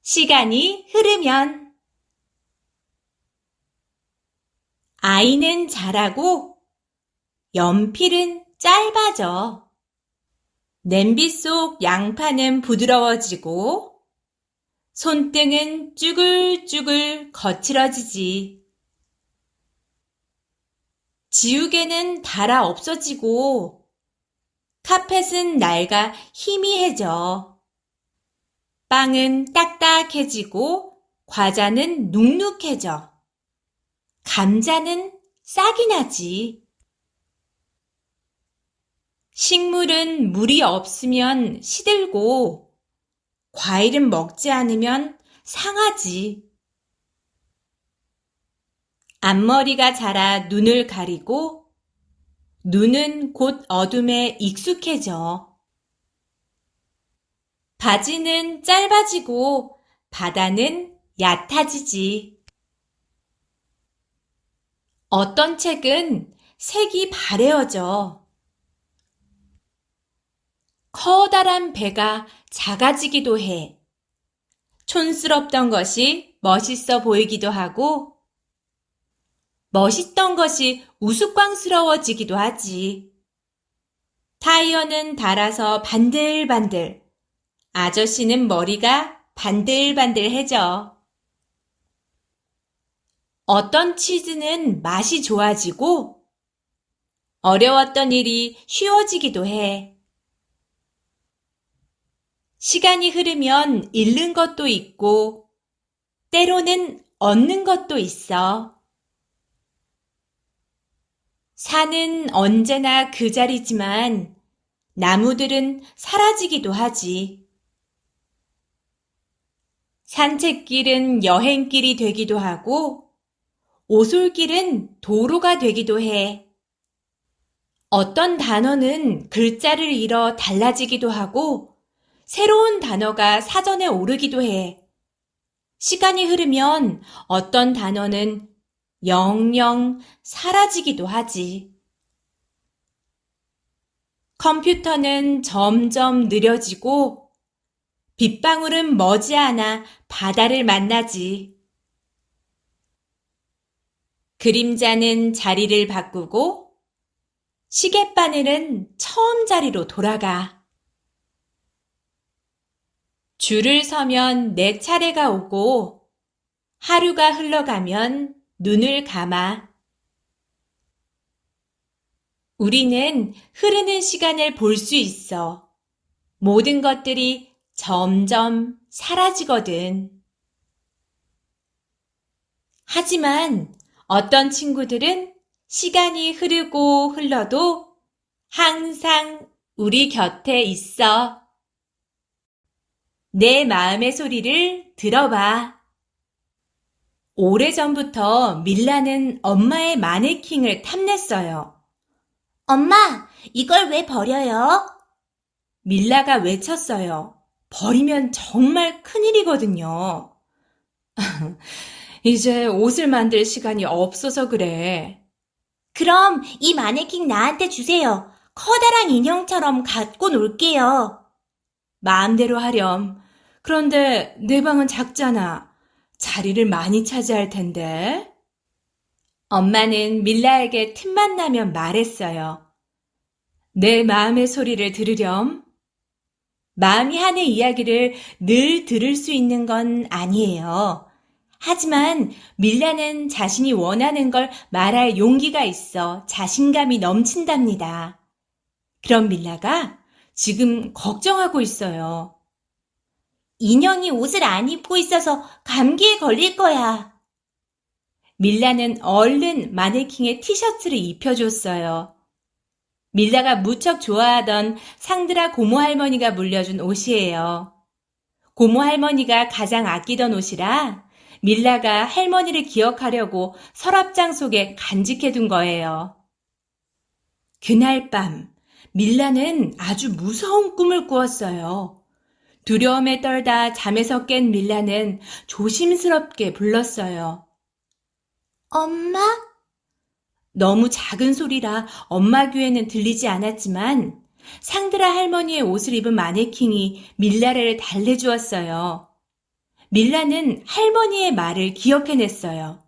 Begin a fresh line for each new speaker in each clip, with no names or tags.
시간이 흐르면 아이는 자라고 연필은 짧아져. 냄비 속 양파는 부드러워지고 손등은 쭈글쭈글 거칠어지지. 지우개는 닳아 없어지고 카펫은 낡아 희미해져. 빵은 딱딱해지고 과자는 눅눅해져. 감자는 싹이 나지. 식물은 물이 없으면 시들고 과일은 먹지 않으면 상하지. 앞머리가 자라 눈을 가리고 눈은 곧 어둠에 익숙해져. 바지는 짧아지고 바다는 얕아지지. 어떤 책은 색이 바래어져. 커다란 배가 작아지기도 해. 촌스럽던 것이 멋있어 보이기도 하고 멋있던 것이 우스꽝스러워지기도 하지. 타이어는 닳아서 반들반들, 아저씨는 머리가 반들반들해져. 어떤 치즈는 맛이 좋아지고 어려웠던 일이 쉬워지기도 해. 시간이 흐르면 잃는 것도 있고 때로는 얻는 것도 있어. 산은 언제나 그 자리지만 나무들은 사라지기도 하지. 산책길은 여행길이 되기도 하고 오솔길은 도로가 되기도 해. 어떤 단어는 글자를 잃어 달라지기도 하고 새로운 단어가 사전에 오르기도 해. 시간이 흐르면 어떤 단어는 영영 사라지기도 하지. 컴퓨터는 점점 느려지고 빗방울은 머지않아 바다를 만나지. 그림자는 자리를 바꾸고 시계바늘은 처음 자리로 돌아가. 줄을 서면 내 차례가 오고 하루가 흘러가면 눈을 감아. 우리는 흐르는 시간을 볼 수 있어. 모든 것들이 점점 사라지거든. 하지만 어떤 친구들은 시간이 흐르고 흘러도 항상 우리 곁에 있어. 내 마음의 소리를 들어봐. 오래전부터 밀라는 엄마의 마네킹을 탐냈어요.
엄마, 이걸 왜 버려요?
밀라가 외쳤어요. 버리면 정말 큰일이거든요. 이제 옷을 만들 시간이 없어서 그래.
그럼 이 마네킹 나한테 주세요. 커다란 인형처럼 갖고 놀게요.
마음대로 하렴. 그런데 내 방은 작잖아. 자리를 많이 차지할 텐데. 엄마는 밀라에게 틈만 나면 말했어요. 내 마음의 소리를 들으렴. 마음이 하는 이야기를 늘 들을 수 있는 건 아니에요. 하지만 밀라는 자신이 원하는 걸 말할 용기가 있어 자신감이 넘친답니다. 그럼 밀라가 지금 걱정하고 있어요.
인형이 옷을 안 입고 있어서 감기에 걸릴 거야.
밀라는 얼른 마네킹의 티셔츠를 입혀줬어요. 밀라가 무척 좋아하던 상드라 고모 할머니가 물려준 옷이에요. 고모 할머니가 가장 아끼던 옷이라 밀라가 할머니를 기억하려고 서랍장 속에 간직해둔 거예요. 그날 밤 밀라는 아주 무서운 꿈을 꾸었어요. 두려움에 떨다 잠에서 깬 밀라는 조심스럽게 불렀어요.
엄마?
너무 작은 소리라 엄마 귀에는 들리지 않았지만 상드라 할머니의 옷을 입은 마네킹이 밀라를 달래주었어요. 밀라는 할머니의 말을 기억해냈어요.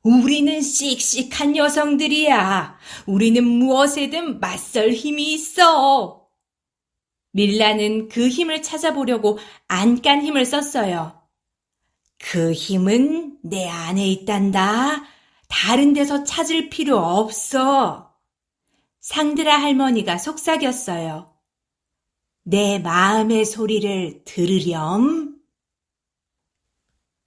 우리는 씩씩한 여성들이야. 우리는 무엇에든 맞설 힘이 있어. 밀라는 그 힘을 찾아보려고 안간 힘을 썼어요. 그 힘은 내 안에 있단다. 다른 데서 찾을 필요 없어. 상드라 할머니가 속삭였어요. 내 마음의 소리를 들으렴.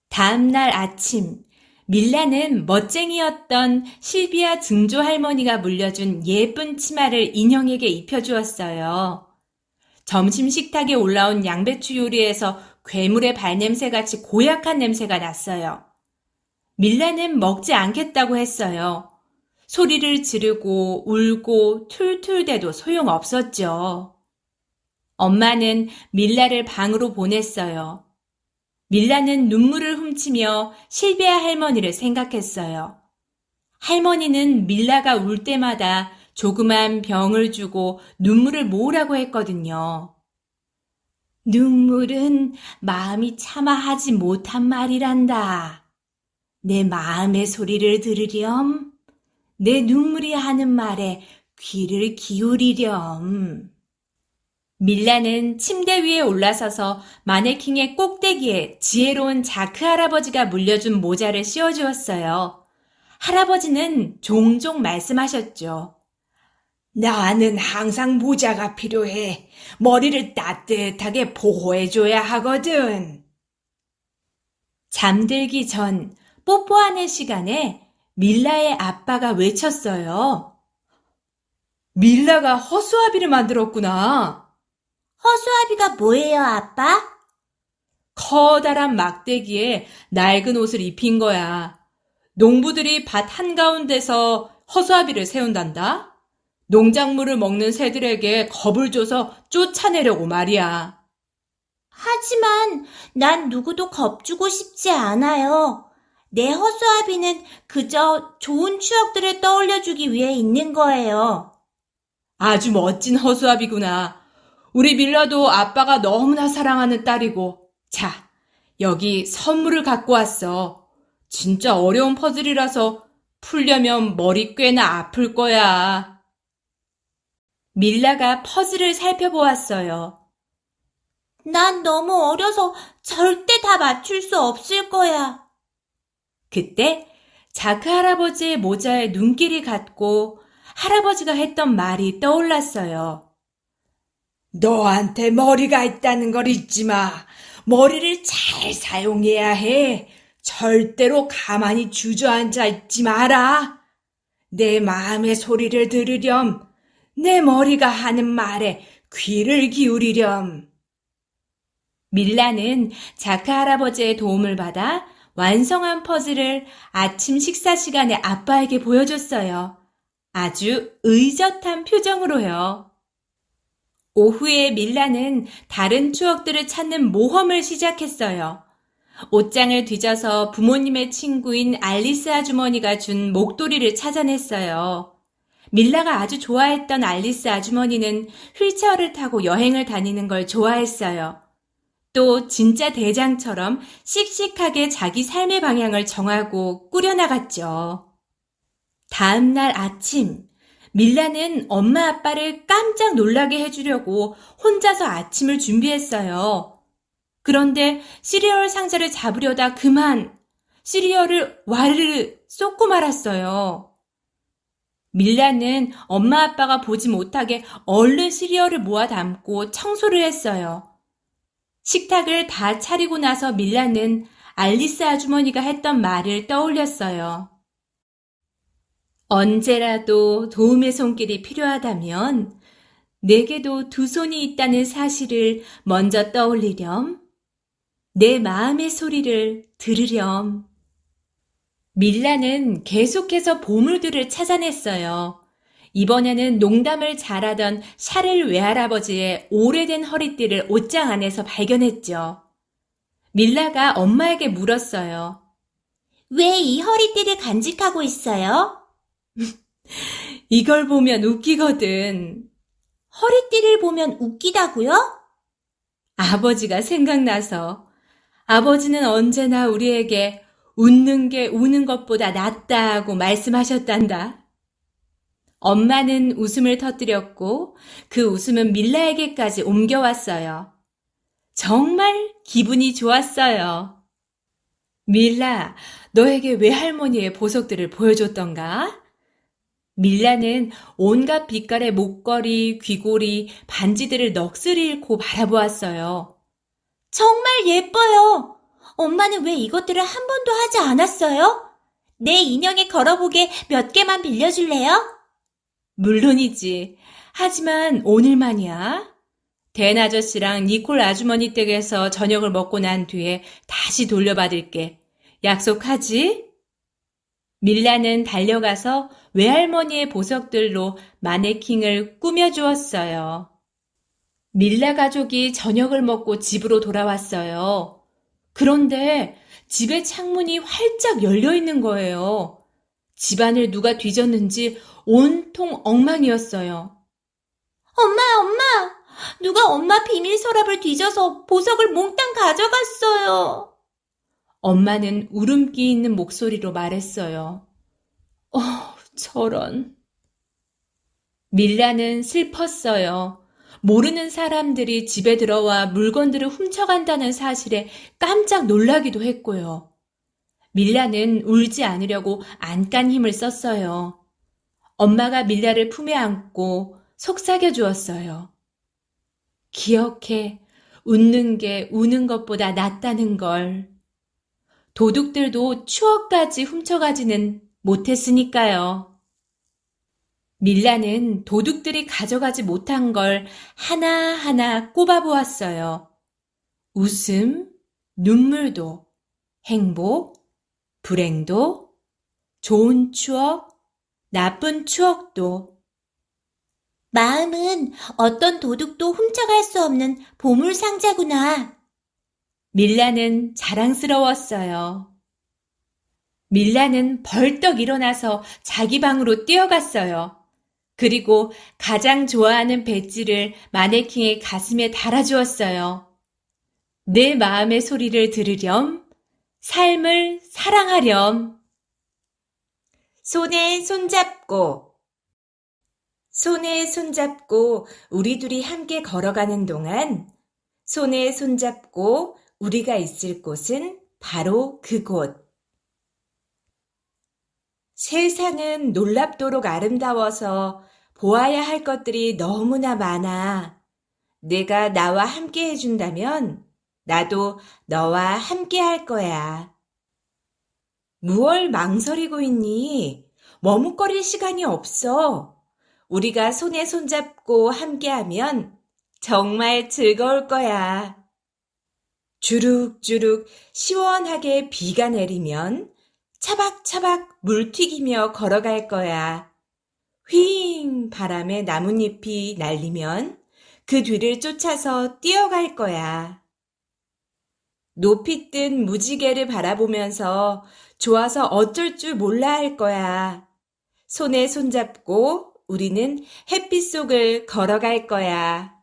다음 날 아침, 밀라는 멋쟁이였던 실비아 증조 할머니가 물려준 예쁜 치마를 인형에게 입혀주었어요. 점심 식탁에 올라온 양배추 요리에서 괴물의 발냄새같이 고약한 냄새가 났어요. 밀라는 먹지 않겠다고 했어요. 소리를 지르고 울고 툴툴대도 소용없었죠. 엄마는 밀라를 방으로 보냈어요. 밀라는 눈물을 훔치며 실비아 할머니를 생각했어요. 할머니는 밀라가 울 때마다 조그만 병을 주고 눈물을 모으라고 했거든요. 눈물은 마음이 차마 하지 못한 말이란다. 내 마음의 소리를 들으렴. 내 눈물이 하는 말에 귀를 기울이렴. 밀라는 침대 위에 올라서서 마네킹의 꼭대기에 지혜로운 자크 할아버지가 물려준 모자를 씌워주었어요. 할아버지는 종종 말씀하셨죠. 나는 항상 모자가 필요해. 머리를 따뜻하게 보호해줘야 하거든. 잠들기 전 뽀뽀하는 시간에 밀라의 아빠가 외쳤어요. 밀라가 허수아비를 만들었구나.
허수아비가 뭐예요, 아빠?
커다란 막대기에 낡은 옷을 입힌 거야. 농부들이 밭 한가운데서 허수아비를 세운단다. 농작물을 먹는 새들에게 겁을 줘서 쫓아내려고 말이야.
하지만 난 누구도 겁주고 싶지 않아요. 내 허수아비는 그저 좋은 추억들을 떠올려주기 위해 있는 거예요.
아주 멋진 허수아비구나. 우리 밀라도 아빠가 너무나 사랑하는 딸이고. 자, 여기 선물을 갖고 왔어. 진짜 어려운 퍼즐이라서 풀려면 머리 꽤나 아플 거야. 밀라가 퍼즐을 살펴보았어요.
난 너무 어려서 절대 다 맞출 수 없을 거야.
그때 자크 할아버지의 모자에 눈길이 갔고 할아버지가 했던 말이 떠올랐어요. 너한테 머리가 있다는 걸 잊지 마. 머리를 잘 사용해야 해. 절대로 가만히 주저앉아 있지 마라. 내 마음의 소리를 들으렴. 내 머리가 하는 말에 귀를 기울이렴. 밀라는 자크 할아버지의 도움을 받아 완성한 퍼즐을 아침 식사 시간에 아빠에게 보여줬어요. 아주 의젓한 표정으로요. 오후에 밀라는 다른 추억들을 찾는 모험을 시작했어요. 옷장을 뒤져서 부모님의 친구인 알리스 아주머니가 준 목도리를 찾아냈어요. 밀라가 아주 좋아했던 알리스 아주머니는 휠체어를 타고 여행을 다니는 걸 좋아했어요. 또 진짜 대장처럼 씩씩하게 자기 삶의 방향을 정하고 꾸려나갔죠. 다음 날 아침, 밀라는 엄마 아빠를 깜짝 놀라게 해주려고 혼자서 아침을 준비했어요. 그런데 시리얼 상자를 잡으려다 그만 시리얼을 와르르 쏟고 말았어요. 밀라는 엄마 아빠가 보지 못하게 얼른 시리얼을 모아 담고 청소를 했어요. 식탁을 다 차리고 나서 밀라는 알리스 아주머니가 했던 말을 떠올렸어요. 언제라도 도움의 손길이 필요하다면 내게도 두 손이 있다는 사실을 먼저 떠올리렴. 내 마음의 소리를 들으렴. 밀라는 계속해서 보물들을 찾아냈어요. 이번에는 농담을 잘하던 샤를 외할아버지의 오래된 허리띠를 옷장 안에서 발견했죠. 밀라가 엄마에게 물었어요.
왜 이 허리띠를 간직하고 있어요?
이걸 보면 웃기거든.
허리띠를 보면 웃기다고요?
아버지가 생각나서 아버지는 언제나 우리에게 웃는 게 우는 것보다 낫다고 말씀하셨단다. 엄마는 웃음을 터뜨렸고 그 웃음은 밀라에게까지 옮겨왔어요. 정말 기분이 좋았어요. 밀라, 너에게 외할머니의 보석들을 보여줬던가? 밀라는 온갖 빛깔의 목걸이, 귀고리, 반지들을 넋을 잃고 바라보았어요.
정말 예뻐요. 엄마는 왜 이것들을 한 번도 하지 않았어요? 내 인형에 걸어보게 몇 개만 빌려줄래요?
물론이지. 하지만 오늘만이야. 댄 아저씨랑 니콜 아주머니 댁에서 저녁을 먹고 난 뒤에 다시 돌려받을게. 약속하지? 밀라는 달려가서 외할머니의 보석들로 마네킹을 꾸며주었어요. 밀라 가족이 저녁을 먹고 집으로 돌아왔어요. 그런데 집의 창문이 활짝 열려 있는 거예요. 집안을 누가 뒤졌는지 온통 엉망이었어요.
엄마! 누가 엄마 비밀 서랍을 뒤져서 보석을 몽땅 가져갔어요.
엄마는 울음기 있는 목소리로 말했어요. 저런. 밀라는 슬펐어요. 모르는 사람들이 집에 들어와 물건들을 훔쳐간다는 사실에 깜짝 놀라기도 했고요. 밀라는 울지 않으려고 안간 힘을 썼어요. 엄마가 밀라를 품에 안고 속삭여 주었어요. 기억해, 웃는 게 우는 것보다 낫다는 걸. 도둑들도 추억까지 훔쳐가지는 못했으니까요. 밀라는 도둑들이 가져가지 못한 걸 하나하나 꼽아보았어요. 웃음, 눈물도, 행복, 불행도, 좋은 추억, 나쁜 추억도.
마음은 어떤 도둑도 훔쳐갈 수 없는 보물 상자구나.
밀라는 자랑스러웠어요. 밀라는 벌떡 일어나서 자기 방으로 뛰어갔어요. 그리고 가장 좋아하는 배지를 마네킹의 가슴에 달아주었어요. 내 마음의 소리를 들으렴, 삶을 사랑하렴. 손에 손잡고 우리 둘이 함께 걸어가는 동안 손에 손잡고 우리가 있을 곳은 바로 그곳. 세상은 놀랍도록 아름다워서 보아야 할 것들이 너무나 많아. 내가 나와 함께 해준다면 나도 너와 함께 할 거야. 무얼 망설이고 있니? 머뭇거릴 시간이 없어. 우리가 손에 손잡고 함께하면 정말 즐거울 거야. 주룩주룩 시원하게 비가 내리면 차박차박 물 튀기며 걸어갈 거야. 휘잉 바람에 나뭇잎이 날리면 그 뒤를 쫓아서 뛰어갈 거야. 높이 뜬 무지개를 바라보면서 좋아서 어쩔 줄 몰라 할 거야. 손에 손잡고 우리는 햇빛 속을 걸어갈 거야.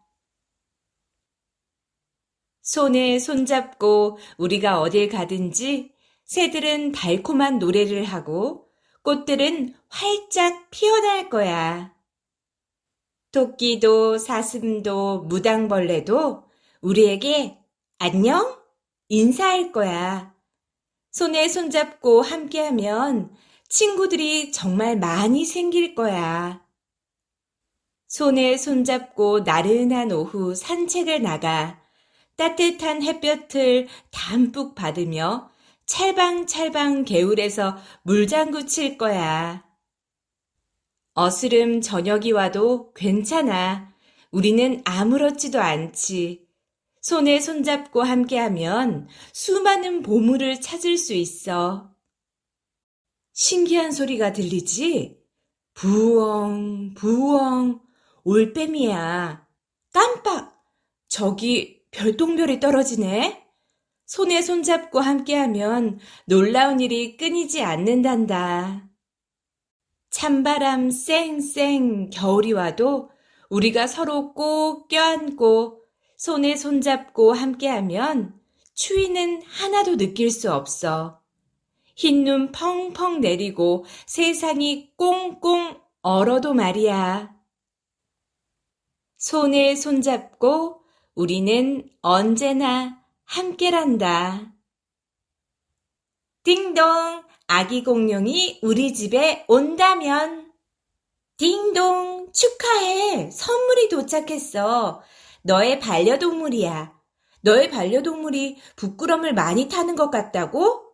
손에 손잡고 우리가 어딜 가든지 새들은 달콤한 노래를 하고 꽃들은 활짝 피어날 거야. 토끼도 사슴도 무당벌레도 우리에게 안녕? 인사할 거야. 손에 손잡고 함께하면 친구들이 정말 많이 생길 거야. 손에 손잡고 나른한 오후 산책을 나가 따뜻한 햇볕을 담뿍 받으며 찰방찰방 개울에서 물장구 칠 거야. 어스름 저녁이 와도 괜찮아. 우리는 아무렇지도 않지. 손에 손잡고 함께하면 수많은 보물을 찾을 수 있어. 신기한 소리가 들리지? 부엉, 부엉, 올빼미야. 깜빡! 저기 별똥별이 떨어지네? 손에 손잡고 함께하면 놀라운 일이 끊이지 않는단다. 찬바람 쌩쌩 겨울이 와도 우리가 서로 꼭 껴안고 손에 손잡고 함께하면 추위는 하나도 느낄 수 없어. 흰눈 펑펑 내리고 세상이 꽁꽁 얼어도 말이야. 손에 손잡고 우리는 언제나 함께란다. 띵동, 아기 공룡이 우리 집에 온다면. 띵동, 축하해. 선물이 도착했어. 너의 반려동물이야. 너의 반려동물이 부끄럼을 많이 타는 것 같다고?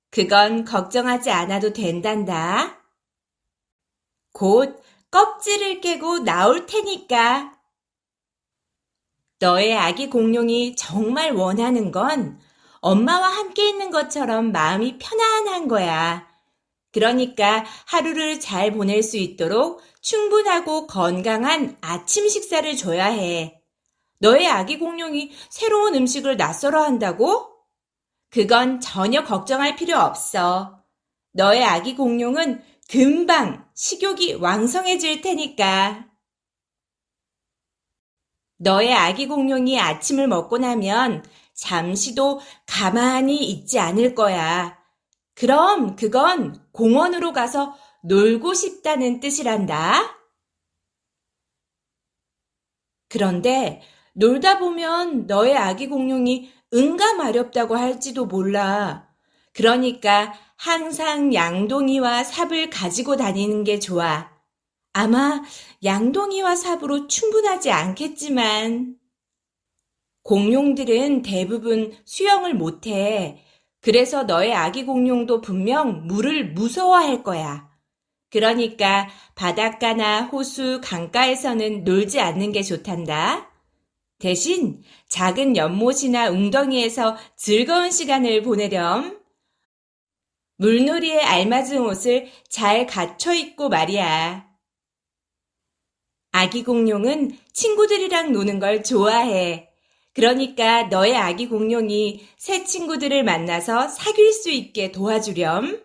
그건 걱정하지 않아도 된단다. 곧 껍질을 깨고 나올 테니까. 너의 아기 공룡이 정말 원하는 건 엄마와 함께 있는 것처럼 마음이 편안한 거야. 그러니까 하루를 잘 보낼 수 있도록 충분하고 건강한 아침 식사를 줘야 해. 너의 아기 공룡이 새로운 음식을 낯설어 한다고? 그건 전혀 걱정할 필요 없어. 너의 아기 공룡은 금방 식욕이 왕성해질 테니까. 너의 아기 공룡이 아침을 먹고 나면 잠시도 가만히 있지 않을 거야. 그럼 그건 공원으로 가서 놀고 싶다는 뜻이란다. 그런데 놀다 보면 너의 아기 공룡이 응가마렵다고 할지도 몰라. 그러니까 항상 양동이와 삽을 가지고 다니는 게 좋아. 아마 양동이와 삽으로 충분하지 않겠지만. 공룡들은 대부분 수영을 못해. 그래서 너의 아기 공룡도 분명 물을 무서워할 거야. 그러니까 바닷가나 호수, 강가에서는 놀지 않는 게 좋단다. 대신 작은 연못이나 웅덩이에서 즐거운 시간을 보내렴. 물놀이에 알맞은 옷을 잘 갖춰 입고 말이야. 아기 공룡은 친구들이랑 노는 걸 좋아해. 그러니까 너의 아기 공룡이 새 친구들을 만나서 사귈 수 있게 도와주렴.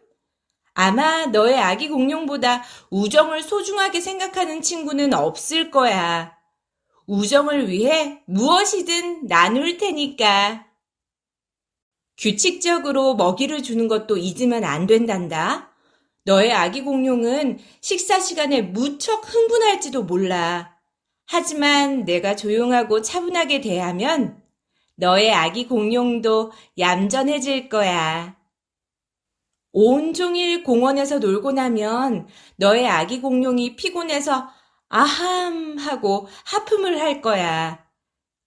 아마 너의 아기 공룡보다 우정을 소중하게 생각하는 친구는 없을 거야. 우정을 위해 무엇이든 나눌 테니까. 규칙적으로 먹이를 주는 것도 잊으면 안 된단다. 너의 아기 공룡은 식사 시간에 무척 흥분할지도 몰라. 하지만 내가 조용하고 차분하게 대하면 너의 아기 공룡도 얌전해질 거야. 온종일 공원에서 놀고 나면 너의 아기 공룡이 피곤해서 아함 하고 하품을 할 거야.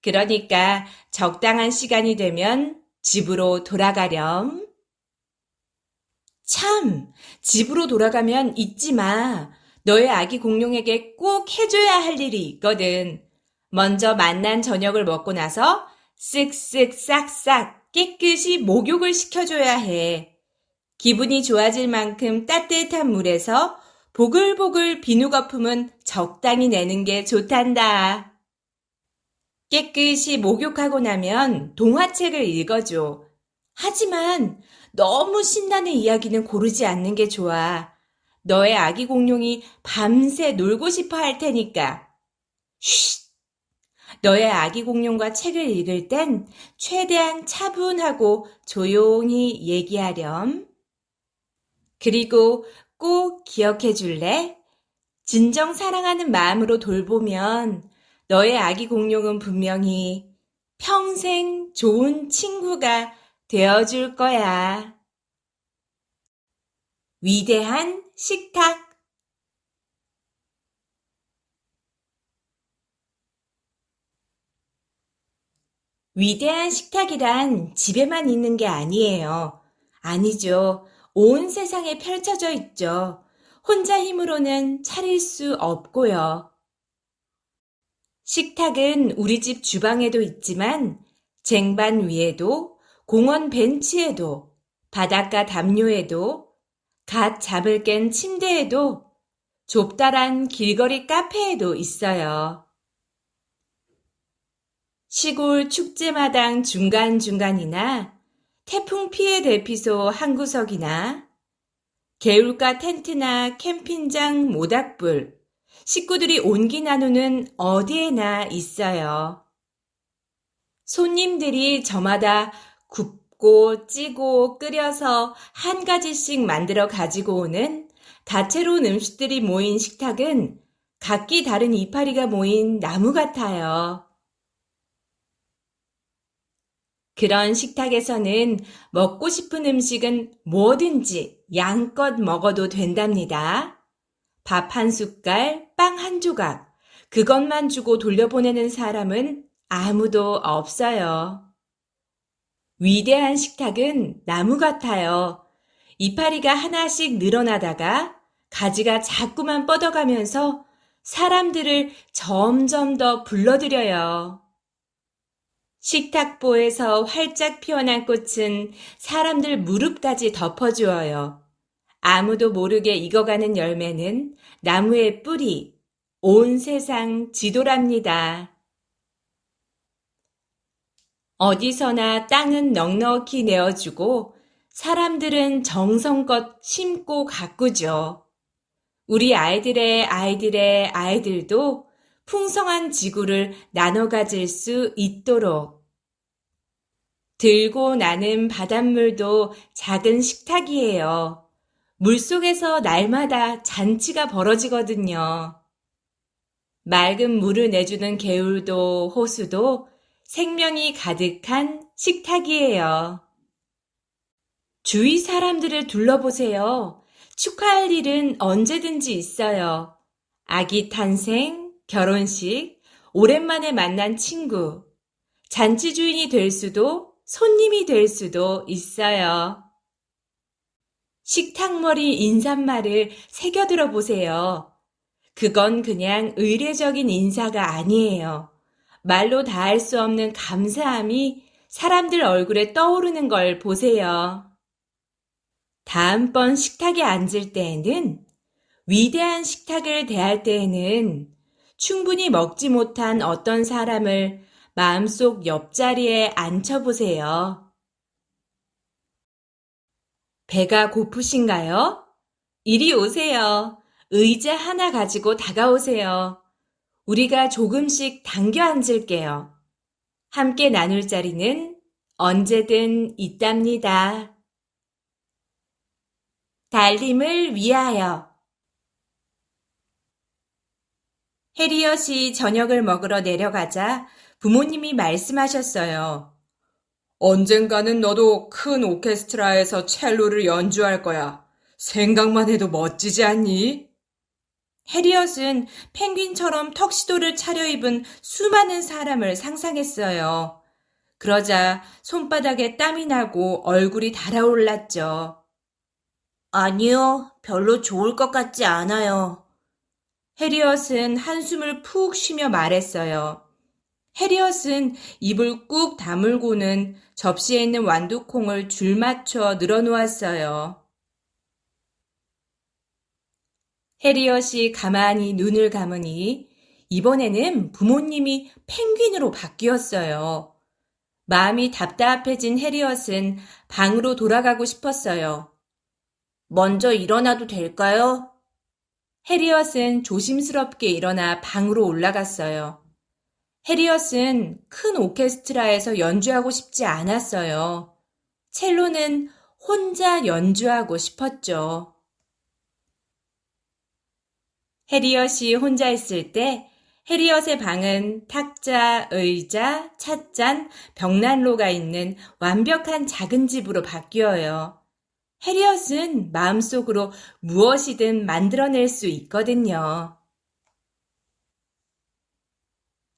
그러니까 적당한 시간이 되면 집으로 돌아가렴. 참, 집으로 돌아가면 잊지 마. 너의 아기 공룡에게 꼭 해줘야 할 일이 있거든. 먼저 맛난 저녁을 먹고 나서 쓱쓱 싹싹 깨끗이 목욕을 시켜줘야 해. 기분이 좋아질 만큼 따뜻한 물에서 보글보글 비누거품은 적당히 내는 게 좋단다. 깨끗이 목욕하고 나면 동화책을 읽어줘. 하지만 너무 신나는 이야기는 고르지 않는 게 좋아. 너의 아기 공룡이 밤새 놀고 싶어 할 테니까. 쉿! 너의 아기 공룡과 책을 읽을 땐 최대한 차분하고 조용히 얘기하렴. 그리고 꼭 기억해 줄래? 진정 사랑하는 마음으로 돌보면 너의 아기 공룡은 분명히 평생 좋은 친구가 되어줄 거야. 위대한 식탁. 위대한 식탁이란 집에만 있는 게 아니에요. 아니죠. 온 세상에 펼쳐져 있죠. 혼자 힘으로는 차릴 수 없고요. 식탁은 우리 집 주방에도 있지만 쟁반 위에도, 공원 벤치에도, 바닷가 담요에도, 갓 잠을 깬 침대에도, 좁다란 길거리 카페에도 있어요. 시골 축제마당 중간중간이나 태풍 피해 대피소 한 구석이나 개울가 텐트나 캠핑장 모닥불, 식구들이 온기 나누는 어디에나 있어요. 손님들이 저마다 굽고 찌고 끓여서 한 가지씩 만들어 가지고 오는 다채로운 음식들이 모인 식탁은 각기 다른 이파리가 모인 나무 같아요. 그런 식탁에서는 먹고 싶은 음식은 뭐든지 양껏 먹어도 된답니다. 밥 한 숟갈, 빵 한 조각, 그것만 주고 돌려보내는 사람은 아무도 없어요. 위대한 식탁은 나무 같아요. 이파리가 하나씩 늘어나다가 가지가 자꾸만 뻗어가면서 사람들을 점점 더 불러들여요. 식탁보에서 활짝 피어난 꽃은 사람들 무릎까지 덮어주어요. 아무도 모르게 익어가는 열매는 나무의 뿌리, 온 세상 지도랍니다. 어디서나 땅은 넉넉히 내어주고 사람들은 정성껏 심고 가꾸죠. 우리 아이들의 아이들도 풍성한 지구를 나눠 가질 수 있도록. 들고 나는 바닷물도 작은 식탁이에요. 물속에서 날마다 잔치가 벌어지거든요. 맑은 물을 내주는 개울도 호수도 생명이 가득한 식탁이에요. 주위 사람들을 둘러보세요. 축하할 일은 언제든지 있어요. 아기 탄생, 결혼식, 오랜만에 만난 친구, 잔치 주인이 될 수도 손님이 될 수도 있어요. 식탁머리 인사말을 새겨들어 보세요. 그건 그냥 의례적인 인사가 아니에요. 말로 다할 수 없는 감사함이 사람들 얼굴에 떠오르는 걸 보세요. 다음번 식탁에 앉을 때에는, 위대한 식탁을 대할 때에는 충분히 먹지 못한 어떤 사람을 마음속 옆자리에 앉혀보세요. 배가 고프신가요? 이리 오세요. 의자 하나 가지고 다가오세요. 우리가 조금씩 당겨 앉을게요. 함께 나눌 자리는 언제든 있답니다. 달님을 위하여. 해리엇이 저녁을 먹으러 내려가자 부모님이 말씀하셨어요. 언젠가는 너도 큰 오케스트라에서 첼로를 연주할 거야. 생각만 해도 멋지지 않니? 해리엇은 펭귄처럼 턱시도를 차려입은 수많은 사람을 상상했어요. 그러자 손바닥에 땀이 나고 얼굴이 달아올랐죠. 아니요, 별로 좋을 것 같지 않아요. 해리엇은 한숨을 푹 쉬며 말했어요. 해리엇은 입을 꾹 다물고는 접시에 있는 완두콩을 줄 맞춰 늘어놓았어요. 해리엇이 가만히 눈을 감으니 이번에는 부모님이 펭귄으로 바뀌었어요. 마음이 답답해진 해리엇은 방으로 돌아가고 싶었어요. 먼저 일어나도 될까요? 해리엇은 조심스럽게 일어나 방으로 올라갔어요. 해리엇은 큰 오케스트라에서 연주하고 싶지 않았어요. 첼로는 혼자 연주하고 싶었죠. 해리엇이 혼자 있을 때 해리엇의 방은 탁자, 의자, 찻잔, 벽난로가 있는 완벽한 작은 집으로 바뀌어요. 해리엇은 마음속으로 무엇이든 만들어낼 수 있거든요.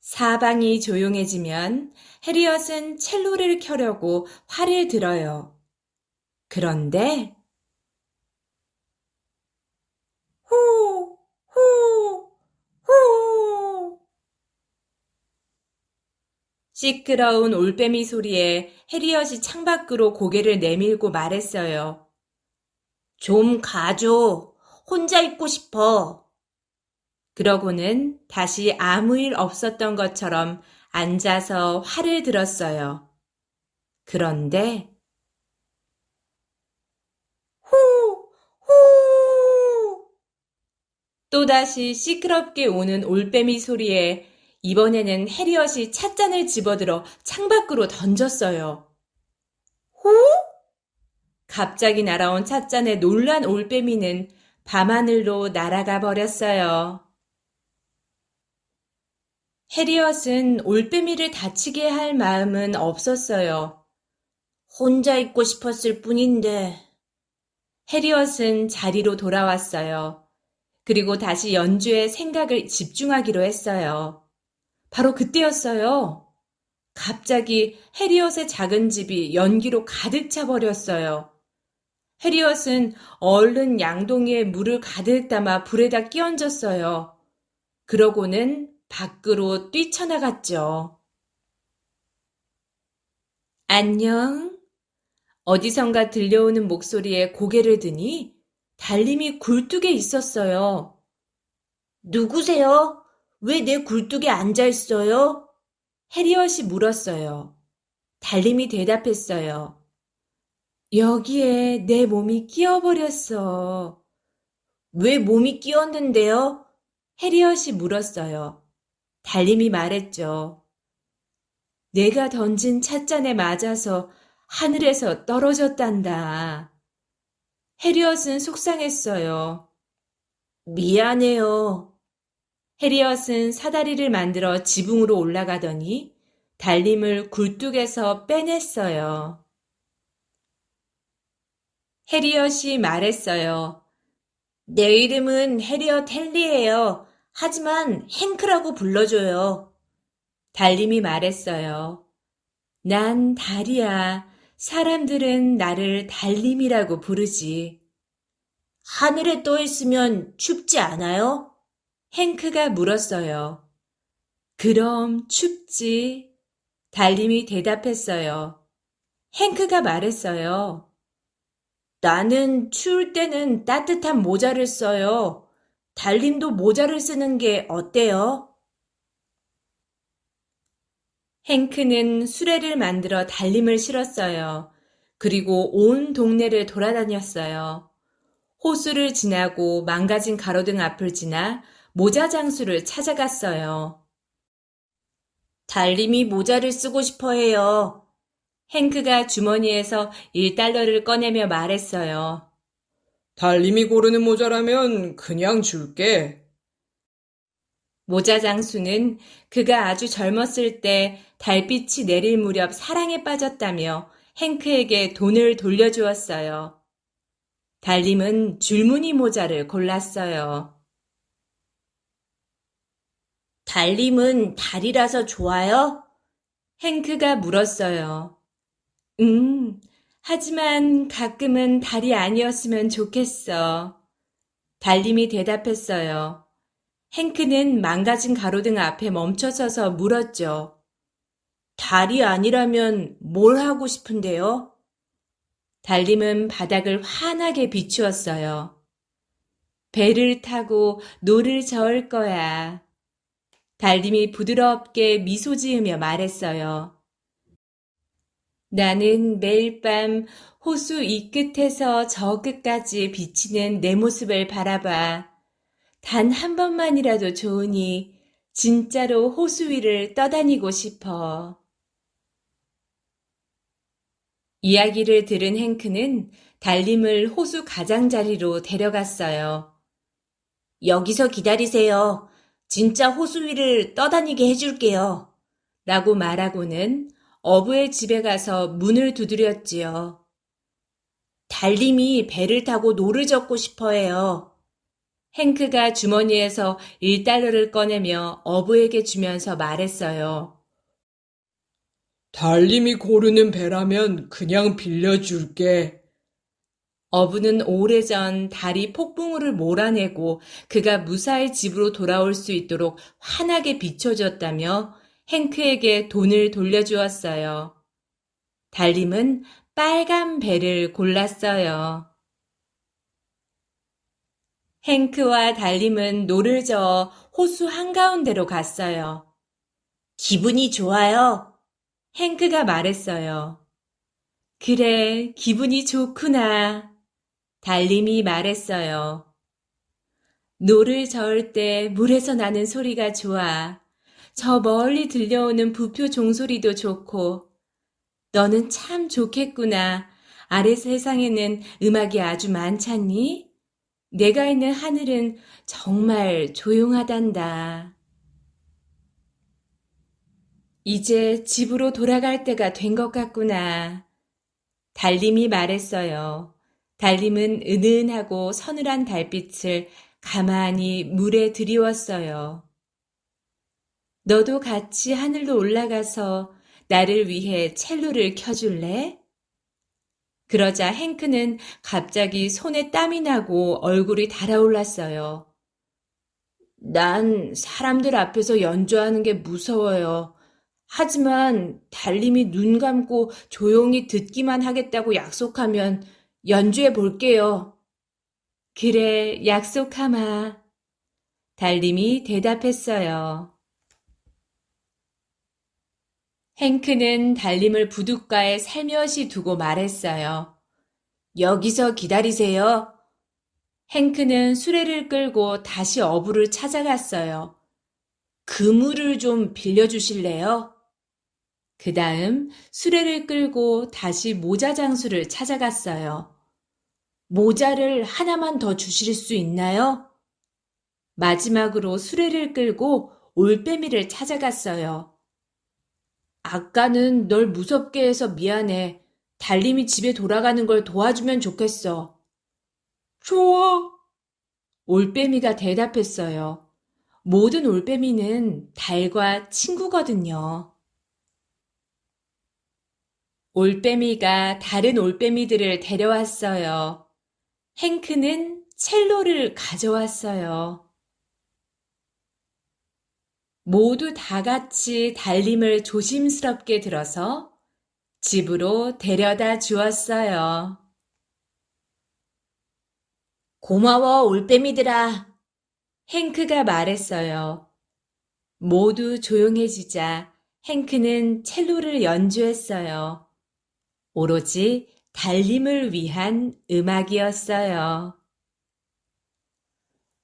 사방이 조용해지면 해리엇은 첼로를 켜려고 활을 들어요. 그런데 후, 후, 후. 시끄러운 올빼미 소리에 해리엇이 창밖으로 고개를 내밀고 말했어요. 좀 가줘. 혼자 있고 싶어. 그러고는 다시 아무 일 없었던 것처럼 앉아서 활을 들었어요. 그런데 후! 후! 또다시 시끄럽게 오는 올빼미 소리에 이번에는 해리엇이 찻잔을 집어들어 창밖으로 던졌어요. 갑자기 날아온 찻잔에 놀란 올빼미는 밤하늘로 날아가 버렸어요. 해리엇은 올빼미를 다치게 할 마음은 없었어요.
혼자 있고 싶었을 뿐인데.
해리엇은 자리로 돌아왔어요. 그리고 다시 연주에 생각을 집중하기로 했어요. 바로 그때였어요. 갑자기 해리엇의 작은 집이 연기로 가득 차 버렸어요. 해리엇은 얼른 양동이에 물을 가득 담아 불에다 끼얹었어요. 그러고는 밖으로 뛰쳐나갔죠. 안녕. 어디선가 들려오는 목소리에 고개를 드니 달림이 굴뚝에 있었어요.
누구세요? 왜 내 굴뚝에 앉아 있어요?
해리엇이 물었어요. 달림이 대답했어요. 여기에 내 몸이 끼어버렸어.
왜 몸이 끼었는데요?
해리엇이 물었어요. 달림이 말했죠. 내가 던진 찻잔에 맞아서 하늘에서 떨어졌단다. 해리엇은 속상했어요.
미안해요.
해리엇은 사다리를 만들어 지붕으로 올라가더니 달림을 굴뚝에서 빼냈어요. 해리엇이 말했어요.
내 이름은 해리엇 헨리예요. 하지만 행크라고 불러줘요.
달림이 말했어요. 난 달이야. 사람들은 나를 달림이라고 부르지.
하늘에 떠 있으면 춥지 않아요?
행크가 물었어요. 그럼 춥지. 달림이 대답했어요. 행크가 말했어요.
나는 추울 때는 따뜻한 모자를 써요. 달림도 모자를 쓰는 게 어때요?
행크는 수레를 만들어 달림을 실었어요. 그리고 온 동네를 돌아다녔어요. 호수를 지나고 망가진 가로등 앞을 지나 모자 장수를 찾아갔어요.
달림이 모자를 쓰고 싶어 해요.
행크가 주머니에서 1달러를 꺼내며 말했어요.
달님이 고르는 모자라면 그냥 줄게.
모자 장수는 그가 아주 젊었을 때 달빛이 내릴 무렵 사랑에 빠졌다며 행크에게 돈을 돌려주었어요. 달림은 줄무늬 모자를 골랐어요.
달림은 달이라서 좋아요?
행크가 물었어요. 하지만 가끔은 달이 아니었으면 좋겠어. 달림이 대답했어요. 행크는 망가진 가로등 앞에 멈춰서서 물었죠.
달이 아니라면 뭘 하고 싶은데요?
달림은 바닥을 환하게 비추었어요. 배를 타고 노를 저을 거야. 달림이 부드럽게 미소 지으며 말했어요. 나는 매일 밤 호수 이 끝에서 저 끝까지 비치는 내 모습을 바라봐. 단 한 번만이라도 좋으니 진짜로 호수 위를 떠다니고 싶어. 이야기를 들은 행크는 달림을 호수 가장자리로 데려갔어요.
여기서 기다리세요. 진짜 호수 위를 떠다니게 해줄게요.
라고 말하고는 어부의 집에 가서 문을 두드렸지요.
달림이 배를 타고 노를 젓고 싶어 해요.
행크가 주머니에서 1달러를 꺼내며 어부에게 주면서 말했어요.
달님이 고르는 배라면 그냥 빌려줄게.
어부는 오래전 달이 폭풍우를 몰아내고 그가 무사히 집으로 돌아올 수 있도록 환하게 비춰줬다며 행크에게 돈을 돌려주었어요. 달림은 빨간 배를 골랐어요. 행크와 달림은 노를 저어 호수 한가운데로 갔어요.
기분이 좋아요.
행크가 말했어요. 그래, 기분이 좋구나. 달림이 말했어요. 노를 저을 때 물에서 나는 소리가 좋아. 저 멀리 들려오는 부표 종소리도 좋고, 너는 참 좋겠구나. 아래 세상에는 음악이 아주 많잖니? 내가 있는 하늘은 정말 조용하단다. 이제 집으로 돌아갈 때가 된 것 같구나. 달님이 말했어요. 달님은 은은하고 서늘한 달빛을 가만히 물에 들이웠어요. 너도 같이 하늘로 올라가서 나를 위해 첼로를 켜줄래? 그러자 행크는 갑자기 손에 땀이 나고 얼굴이 달아올랐어요. 난 사람들 앞에서 연주하는 게 무서워요. 하지만 달님이 눈 감고 조용히 듣기만 하겠다고 약속하면 연주해 볼게요. 그래, 약속하마. 달님이 대답했어요. 행크는 달님을 부둣가에 살며시 두고 말했어요. 여기서 기다리세요. 행크는 수레를 끌고 다시 어부를 찾아갔어요. 그물을 좀 빌려주실래요? 그 다음 수레를 끌고 다시 모자 장수를 찾아갔어요. 모자를 하나만 더 주실 수 있나요? 마지막으로 수레를 끌고 올빼미를 찾아갔어요. 아까는 널 무섭게 해서 미안해. 달님이 집에 돌아가는 걸 도와주면 좋겠어. 좋아. 올빼미가 대답했어요. 모든 올빼미는 달과 친구거든요. 올빼미가 다른 올빼미들을 데려왔어요. 행크는 첼로를 가져왔어요. 모두 다 같이 달님을 조심스럽게 들어서 집으로 데려다 주었어요. 고마워, 올빼미들아. 행크가 말했어요. 모두 조용해지자 행크는 첼로를 연주했어요. 오로지 달님을 위한 음악이었어요.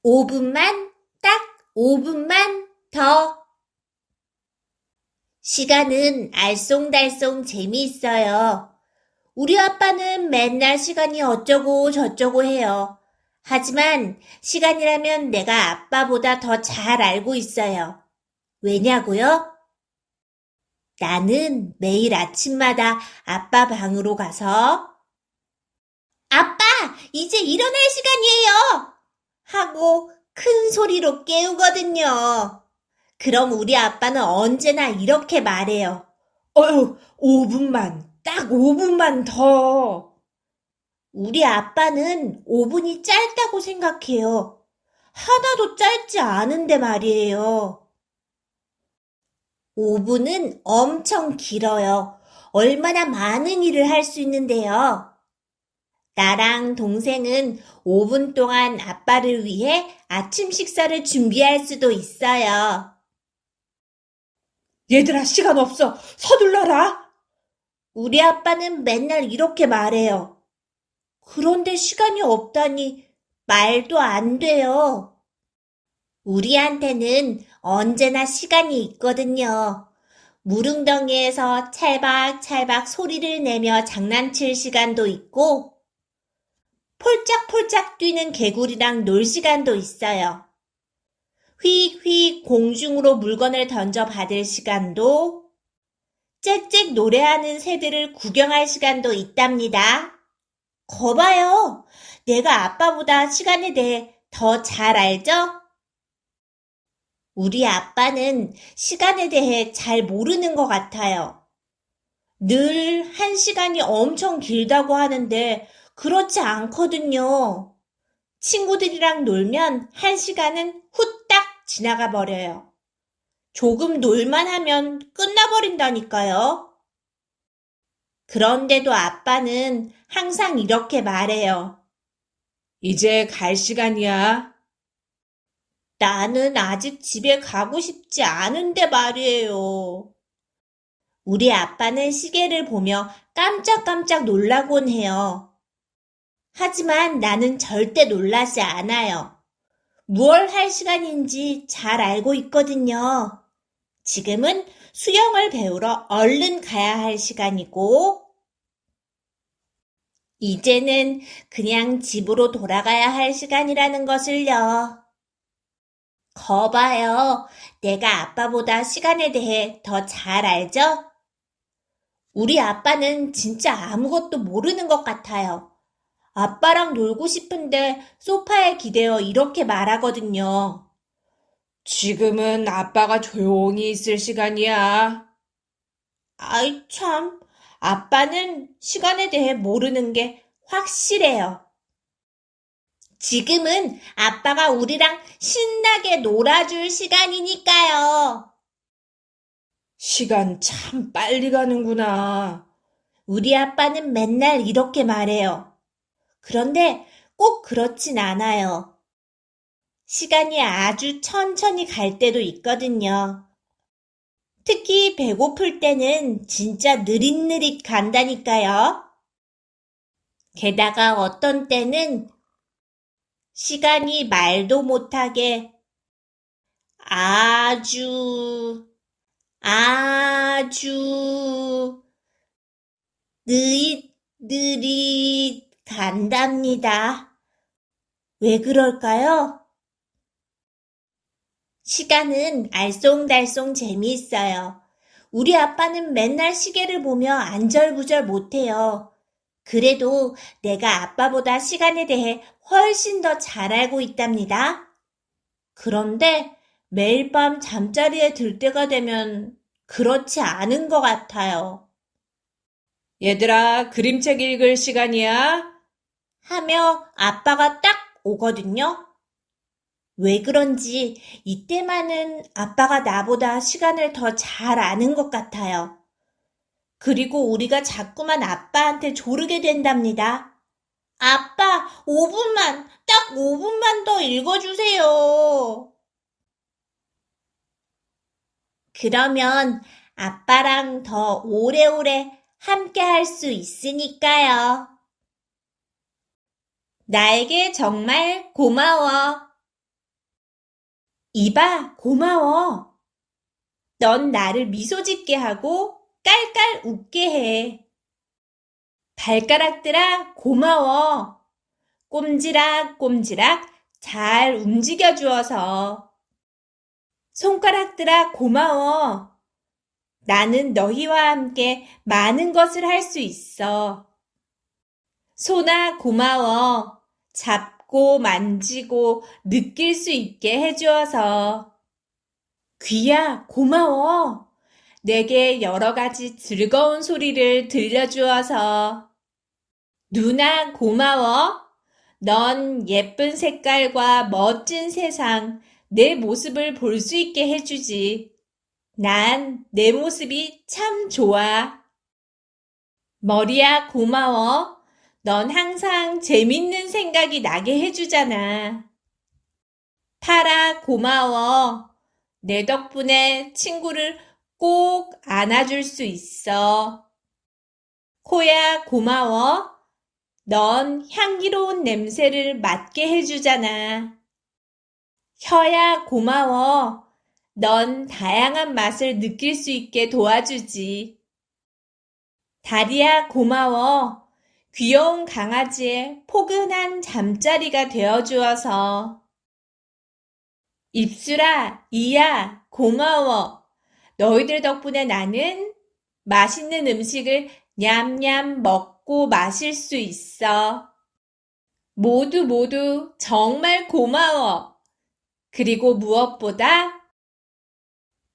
5분만, 딱 5분만 더. 시간은 알쏭달쏭 재미있어요. 우리 아빠는 맨날 시간이 어쩌고 저쩌고 해요. 하지만 시간이라면 내가 아빠보다 더 잘 알고 있어요. 왜냐고요? 나는 매일 아침마다 아빠 방으로 가서 아빠, 이제 일어날 시간이에요! 하고 큰 소리로 깨우거든요. 그럼 우리 아빠는 언제나 이렇게 말해요. 5분만, 딱 5분만 더. 우리 아빠는 5분이 짧다고 생각해요. 하나도 짧지 않은데 말이에요. 5분은 엄청 길어요. 얼마나 많은 일을 할 수 있는데요. 나랑 동생은 5분 동안 아빠를 위해 아침 식사를 준비할 수도 있어요. 얘들아, 시간 없어. 서둘러라. 우리 아빠는 맨날 이렇게 말해요. 그런데 시간이 없다니 말도 안 돼요. 우리한테는 언제나 시간이 있거든요. 무릉덩이에서 찰박찰박 소리를 내며 장난칠 시간도 있고 폴짝폴짝 뛰는 개구리랑 놀 시간도 있어요. 휙휙 공중으로 물건을 던져 받을 시간도, 짹짹 노래하는 새들을 구경할 시간도 있답니다. 거봐요. 내가 아빠보다 시간에 대해 더 잘 알죠? 우리 아빠는 시간에 대해 잘 모르는 것 같아요. 늘 1시간이 엄청 길다고 하는데 그렇지 않거든요. 친구들이랑 놀면 1시간은 후딱 지나가 버려요. 조금 놀만 하면 끝나버린다니까요. 그런데도 아빠는 항상 이렇게 말해요. 이제 갈 시간이야. 나는 아직 집에 가고 싶지 않은데 말이에요. 우리 아빠는 시계를 보며 깜짝깜짝 놀라곤 해요. 하지만 나는 절대 놀라지 않아요. 무얼 할 시간인지 잘 알고 있거든요. 지금은 수영을 배우러 얼른 가야 할 시간이고, 이제는 그냥 집으로 돌아가야 할 시간이라는 것을요. 거봐요. 내가 아빠보다 시간에 대해 더 잘 알죠? 우리 아빠는 진짜 아무것도 모르는 것 같아요. 아빠랑 놀고 싶은데 소파에 기대어 이렇게 말하거든요.
지금은 아빠가 조용히 있을 시간이야.
아이 참, 아빠는 시간에 대해 모르는 게 확실해요. 지금은 아빠가 우리랑 신나게 놀아줄 시간이니까요.
시간 참 빨리 가는구나.
우리 아빠는 맨날 이렇게 말해요. 그런데 꼭 그렇진 않아요. 시간이 아주 천천히 갈 때도 있거든요. 특히 배고플 때는 진짜 느릿느릿 간다니까요. 게다가 어떤 때는 시간이 말도 못하게 아주 느릿느릿 간답니다. 왜 그럴까요? 시간은 알쏭달쏭 재미있어요. 우리 아빠는 맨날 시계를 보며 안절부절 못해요. 그래도 내가 아빠보다 시간에 대해 훨씬 더 잘 알고 있답니다. 그런데 매일 밤 잠자리에 들 때가 되면 그렇지 않은 것 같아요.
얘들아, 그림책 읽을 시간이야.
하며 아빠가 딱 오거든요. 왜 그런지 이때만은 아빠가 나보다 시간을 더 잘 아는 것 같아요. 그리고 우리가 자꾸만 아빠한테 조르게 된답니다. 아빠, 5분만, 딱 5분만 더 읽어주세요. 그러면 아빠랑 더 오래오래 함께 할 수 있으니까요. 나에게 정말 고마워. 이봐, 고마워. 넌 나를 미소 짓게 하고 깔깔 웃게 해. 발가락들아, 고마워. 꼼지락꼼지락 잘 움직여 주어서. 손가락들아, 고마워. 나는 너희와 함께 많은 것을 할 수 있어. 손아, 고마워. 잡고 만지고 느낄 수 있게 해주어서. 귀야, 고마워. 내게 여러 가지 즐거운 소리를 들려주어서. 누나, 고마워. 넌 예쁜 색깔과 멋진 세상, 내 모습을 볼 수 있게 해주지. 난 내 모습이 참 좋아. 머리야, 고마워. 넌 항상 재밌는 생각이 나게 해주잖아. 팔아, 고마워. 내 덕분에 친구를 꼭 안아줄 수 있어. 코야, 고마워. 넌 향기로운 냄새를 맡게 해주잖아. 혀야, 고마워. 넌 다양한 맛을 느낄 수 있게 도와주지. 다리야, 고마워. 귀여운 강아지의 포근한 잠자리가 되어주어서. 입술아, 이야, 고마워. 너희들 덕분에 나는 맛있는 음식을 냠냠 먹고 마실 수 있어. 모두 모두 정말 고마워. 그리고 무엇보다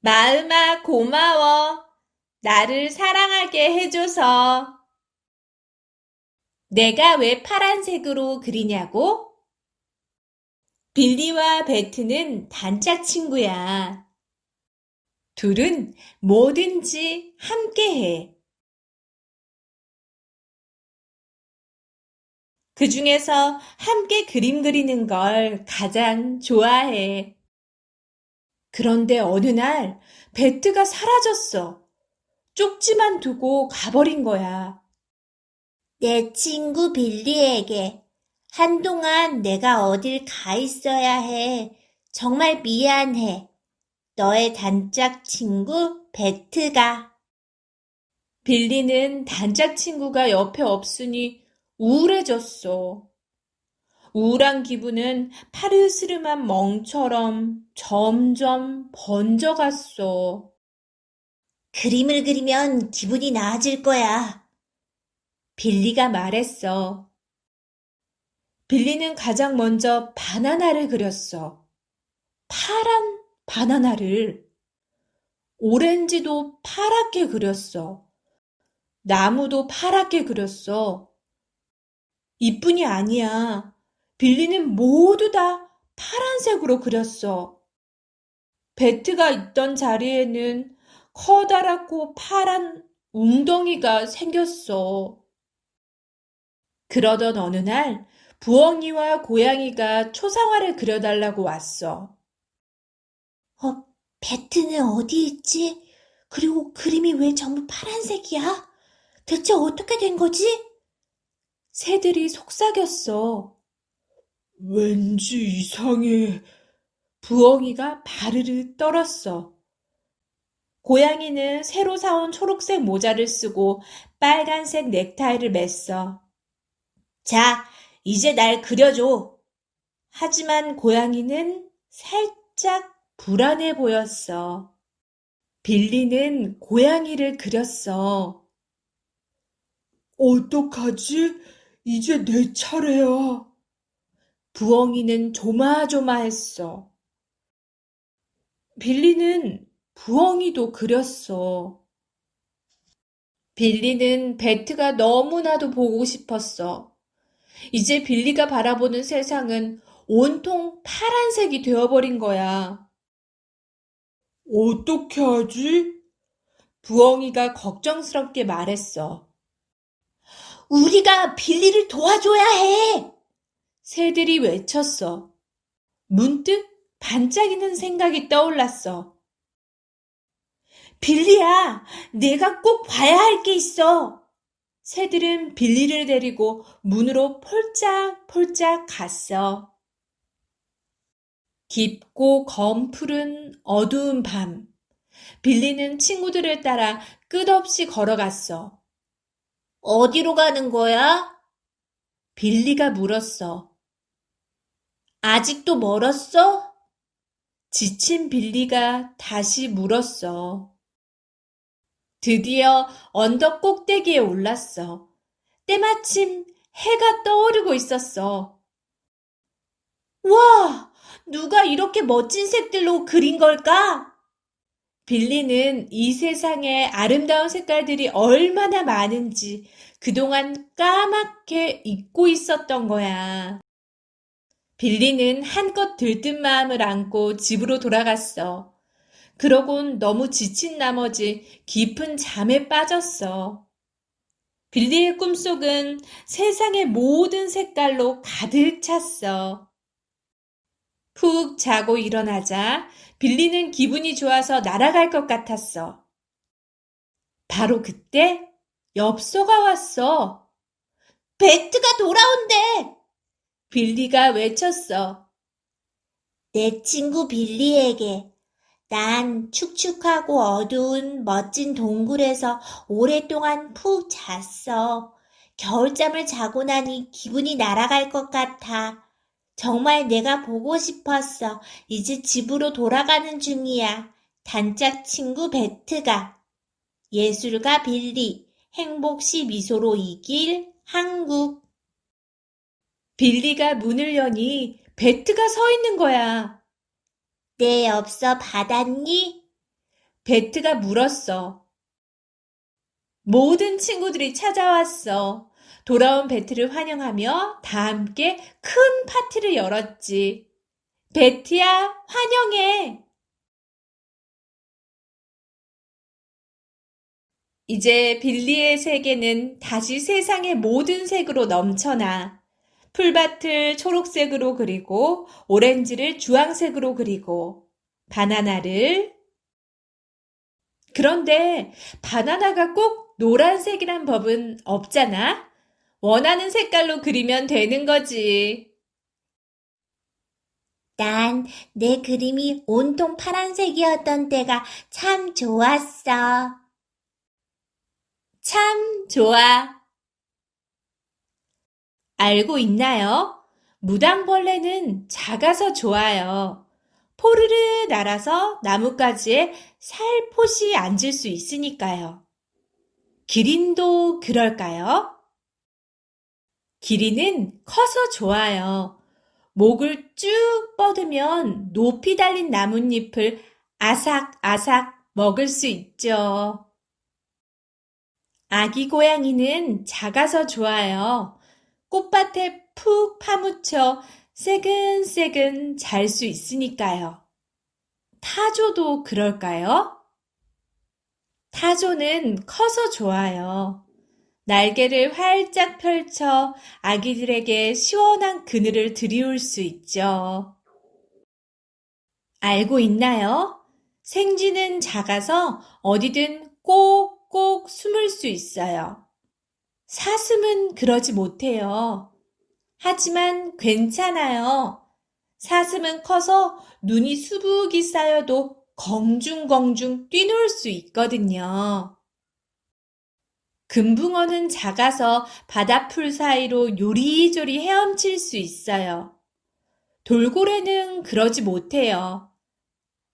마음아, 고마워. 나를 사랑하게 해줘서. 내가 왜 파란색으로 그리냐고? 빌리와 베트는 단짝 친구야. 둘은 뭐든지 함께해. 그 중에서 함께 그림 그리는 걸 가장 좋아해. 그런데 어느 날 베트가 사라졌어. 쪽지만 두고 가버린 거야. 내 친구 빌리에게 한동안 내가 어딜 가 있어야 해. 정말 미안해. 너의 단짝 친구 베트가.
빌리는 단짝 친구가 옆에 없으니 우울해졌어. 우울한 기분은 파르스름한 멍처럼 점점 번져갔어.
그림을 그리면 기분이 나아질 거야.
빌리가 말했어. 빌리는 가장 먼저 바나나를 그렸어. 파란 바나나를. 오렌지도 파랗게 그렸어. 나무도 파랗게 그렸어. 이뿐이 아니야. 빌리는 모두 다 파란색으로 그렸어. 베트가 있던 자리에는 커다랗고 파란 웅덩이가 생겼어. 그러던 어느 날 부엉이와 고양이가 초상화를 그려달라고 왔어.
베트는 어디 있지? 그리고 그림이 왜 전부 파란색이야? 대체 어떻게 된 거지?
새들이 속삭였어.
왠지 이상해.
부엉이가 바르르 떨었어. 고양이는 새로 사온 초록색 모자를 쓰고 빨간색 넥타이를 맸어. 자, 이제 날 그려줘. 하지만 고양이는 살짝 불안해 보였어. 빌리는 고양이를 그렸어.
어떡하지? 이제 내 차례야.
부엉이는 조마조마했어. 빌리는 부엉이도 그렸어. 빌리는 베트가 너무나도 보고 싶었어. 이제 빌리가 바라보는 세상은 온통 파란색이 되어버린 거야.
어떻게 하지?
부엉이가 걱정스럽게 말했어.
우리가 빌리를 도와줘야 해!
새들이 외쳤어. 문득 반짝이는 생각이 떠올랐어. 빌리야, 내가 꼭 봐야 할 게 있어. 새들은 빌리를 데리고 문으로 폴짝폴짝 갔어. 깊고 검푸른 어두운 밤, 빌리는 친구들을 따라 끝없이 걸어갔어.
어디로 가는 거야?
빌리가 물었어.
아직도 멀었어?
지친 빌리가 다시 물었어. 드디어 언덕 꼭대기에 올랐어. 때마침 해가 떠오르고 있었어.
와, 누가 이렇게 멋진 색들로 그린 걸까?
빌리는 이 세상에 아름다운 색깔들이 얼마나 많은지 그동안 까맣게 잊고 있었던 거야. 빌리는 한껏 들뜬 마음을 안고 집으로 돌아갔어. 그러곤 너무 지친 나머지 깊은 잠에 빠졌어. 빌리의 꿈속은 세상의 모든 색깔로 가득 찼어. 푹 자고 일어나자 빌리는 기분이 좋아서 날아갈 것 같았어. 바로 그때 엽서가 왔어.
베트가 돌아온대!
빌리가 외쳤어.
내 친구 빌리에게 난 축축하고 어두운 멋진 동굴에서 오랫동안 푹 잤어. 겨울잠을 자고 나니 기분이 날아갈 것 같아. 정말 내가 보고 싶었어. 이제 집으로 돌아가는 중이야. 단짝 친구 베트가. 예술가 빌리. 행복시 미소로 이길 한국.
빌리가 문을 여니 베트가 서 있는 거야.
내 엽서 받았니?
베트가 물었어. 모든 친구들이 찾아왔어. 돌아온 베트를 환영하며 다 함께 큰 파티를 열었지. 베트야, 환영해. 이제 빌리의 세계는 다시 세상의 모든 색으로 넘쳐나. 풀밭을 초록색으로 그리고 오렌지를 주황색으로 그리고 바나나를. 그런데 바나나가 꼭 노란색이란 법은 없잖아. 원하는 색깔로 그리면 되는 거지.
난 내 그림이 온통 파란색이었던 때가 참 좋았어.
참 좋아. 알고 있나요? 무당벌레는 작아서 좋아요. 포르르 날아서 나뭇가지에 살포시 앉을 수 있으니까요. 기린도 그럴까요? 기린은 커서 좋아요. 목을 쭉 뻗으면 높이 달린 나뭇잎을 아삭아삭 먹을 수 있죠. 아기 고양이는 작아서 좋아요. 꽃밭에 푹 파묻혀 새근새근 잘 수 있으니까요. 타조도 그럴까요? 타조는 커서 좋아요. 날개를 활짝 펼쳐 아기들에게 시원한 그늘을 드리울 수 있죠. 알고 있나요? 생쥐는 작아서 어디든 꼭꼭 숨을 수 있어요. 사슴은 그러지 못해요. 하지만 괜찮아요. 사슴은 커서 눈이 수북이 쌓여도 공중공중 뛰놀 수 있거든요. 금붕어는 작아서 바다풀 사이로 요리조리 헤엄칠 수 있어요. 돌고래는 그러지 못해요.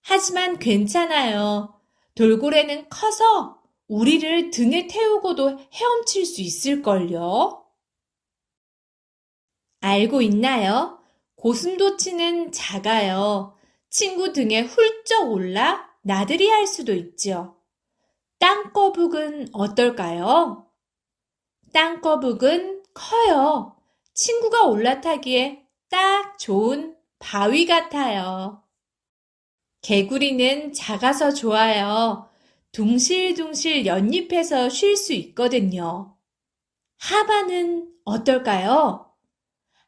하지만 괜찮아요. 돌고래는 커서 우리를 등에 태우고도 헤엄칠 수 있을걸요? 알고 있나요? 고슴도치는 작아요. 친구 등에 훌쩍 올라 나들이 할 수도 있죠. 땅거북은 어떨까요? 땅거북은 커요. 친구가 올라타기에 딱 좋은 바위 같아요. 개구리는 작아서 좋아요. 둥실둥실 연잎에서 쉴 수 있거든요. 하마는 어떨까요?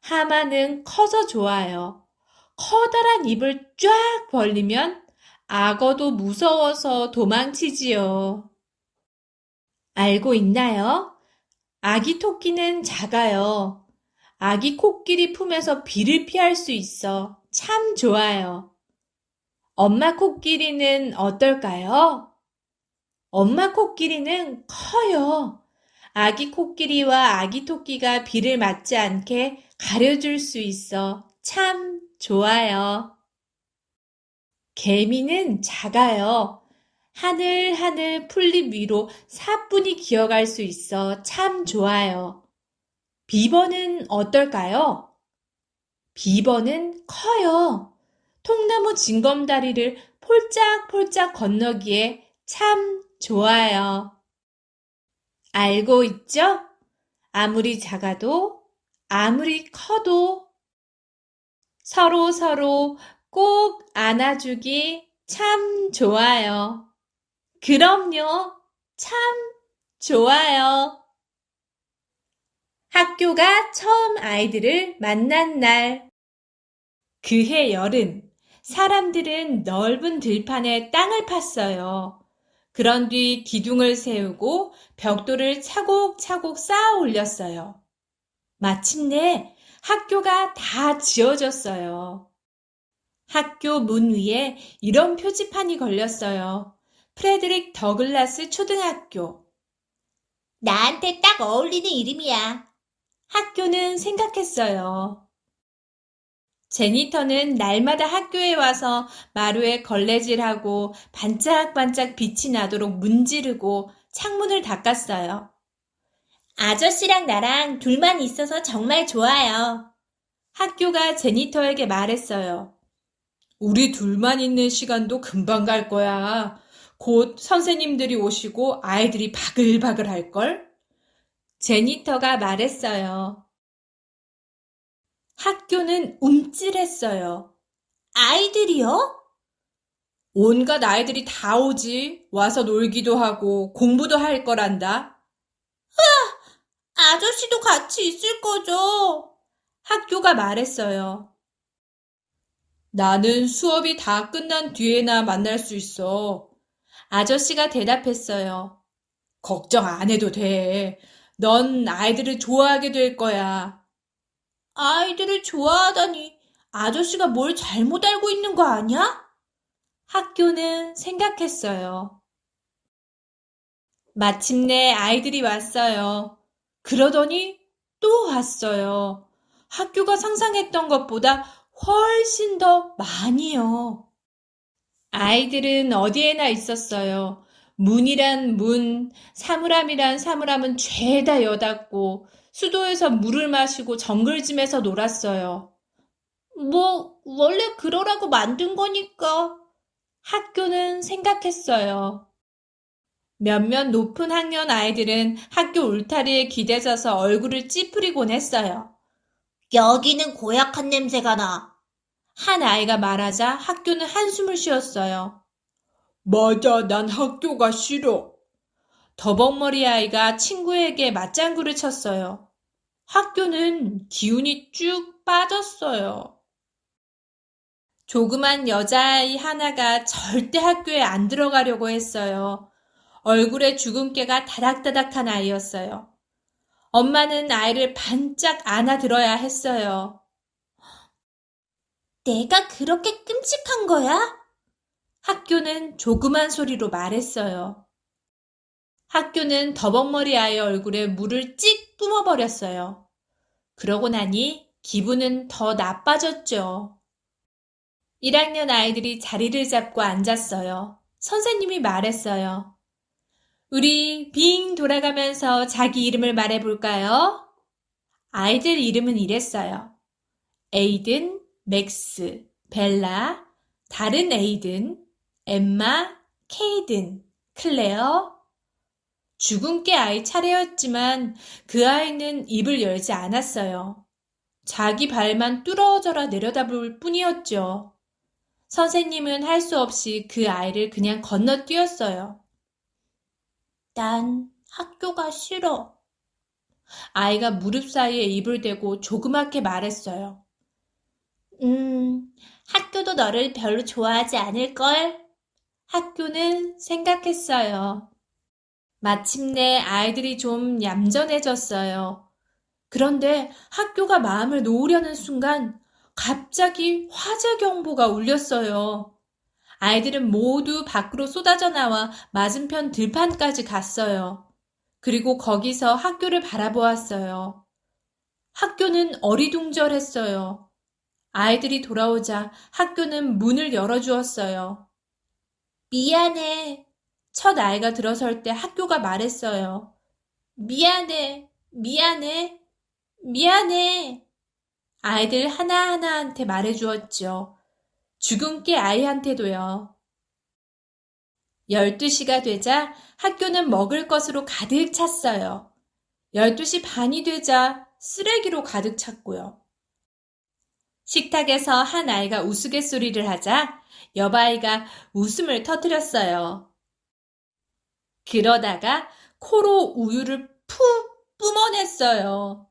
하마는 커서 좋아요. 커다란 입을 쫙 벌리면 악어도 무서워서 도망치지요. 알고 있나요? 아기 토끼는 작아요. 아기 코끼리 품에서 비를 피할 수 있어 참 좋아요. 엄마 코끼리는 어떨까요? 엄마 코끼리는 커요. 아기 코끼리와 아기 토끼가 비를 맞지 않게 가려줄 수 있어 참 좋아요. 개미는 작아요. 하늘하늘 풀잎 위로 사뿐히 기어갈 수 있어 참 좋아요. 비버는 어떨까요? 비버는 커요. 통나무 징검다리를 폴짝폴짝 건너기에 참 좋아요. 알고 있죠? 아무리 작아도 아무리 커도 서로 꼭 안아주기 참 좋아요. 그럼요. 참 좋아요. 학교가 처음 아이들을 만난 날. 그해 여름, 사람들은 넓은 들판에 땅을 팠어요. 그런 뒤 기둥을 세우고 벽돌을 차곡차곡 쌓아 올렸어요. 마침내 학교가 다 지어졌어요. 학교 문 위에 이런 표지판이 걸렸어요. 프레드릭 더글라스 초등학교.
나한테 딱 어울리는 이름이야.
학교는 생각했어요. 제니터는 날마다 학교에 와서 마루에 걸레질하고 반짝반짝 빛이 나도록 문지르고 창문을 닦았어요.
아저씨랑 나랑 둘만 있어서 정말 좋아요.
학교가 제니터에게 말했어요. 우리 둘만 있는 시간도 금방 갈 거야. 곧 선생님들이 오시고 아이들이 바글바글 할걸? 제니터가 말했어요. 학교는 움찔했어요.
아이들이요?
온갖 아이들이 다 오지. 와서 놀기도 하고 공부도 할 거란다.
아저씨도 같이 있을 거죠?
학교가 말했어요. 나는 수업이 다 끝난 뒤에나 만날 수 있어. 아저씨가 대답했어요. 걱정 안 해도 돼. 넌 아이들을 좋아하게 될 거야.
아이들을 좋아하다니
아저씨가 뭘 잘못 알고 있는 거 아니야? 학교는 생각했어요. 마침내 아이들이 왔어요. 그러더니 또 왔어요. 학교가 상상했던 것보다 훨씬 더 많이요. 아이들은 어디에나 있었어요. 문이란 문, 사물함이란 사물함은 죄다 여닫고 수도에서 물을 마시고 정글짐에서 놀았어요. 뭐 원래 그러라고 만든 거니까. 학교는 생각했어요. 몇몇 높은 학년 아이들은 학교 울타리에 기대서서 얼굴을 찌푸리곤 했어요.
여기는 고약한 냄새가 나.
한 아이가 말하자 학교는 한숨을 쉬었어요.
맞아, 난 학교가 싫어.
더벅머리 아이가 친구에게 맞장구를 쳤어요. 학교는 기운이 쭉 빠졌어요. 조그만 여자아이 하나가 절대 학교에 안 들어가려고 했어요. 얼굴에 주근깨가 다닥다닥한 아이였어요. 엄마는 아이를 반짝 안아들어야 했어요.
내가 그렇게 끔찍한 거야?
학교는 조그만 소리로 말했어요. 학교는 더벅머리 아이 얼굴에 물을 찍 뿜어버렸어요. 그러고 나니 기분은 더 나빠졌죠. 1학년 아이들이 자리를 잡고 앉았어요. 선생님이 말했어요. 우리 빙 돌아가면서 자기 이름을 말해볼까요? 아이들 이름은 이랬어요. 에이든, 맥스, 벨라, 다른 에이든, 엠마, 케이든, 클레어. 주근깨 아이 차례였지만 그 아이는 입을 열지 않았어요. 자기 발만 뚫어져라 내려다볼 뿐이었죠. 선생님은 할 수 없이 그 아이를 그냥 건너뛰었어요.
난 학교가 싫어.
아이가 무릎 사이에 입을 대고 조그맣게 말했어요.
학교도 너를 별로 좋아하지 않을걸?
학교는 생각했어요. 마침내 아이들이 좀 얌전해졌어요. 그런데 학교가 마음을 놓으려는 순간 갑자기 화재 경보가 울렸어요. 아이들은 모두 밖으로 쏟아져 나와 맞은편 들판까지 갔어요. 그리고 거기서 학교를 바라보았어요. 학교는 어리둥절했어요. 아이들이 돌아오자 학교는 문을 열어주었어요. 미안해. 첫 아이가 들어설 때 학교가 말했어요. 미안해, 미안해, 미안해. 아이들 하나하나한테 말해주었죠. 주근깨 아이한테도요. 12시가 되자 학교는 먹을 것으로 가득 찼어요. 12시 반이 되자 쓰레기로 가득 찼고요. 식탁에서 한 아이가 우스갯소리를 하자 여바아이가 웃음을 터뜨렸어요. 그러다가 코로 우유를 푹 뿜어냈어요.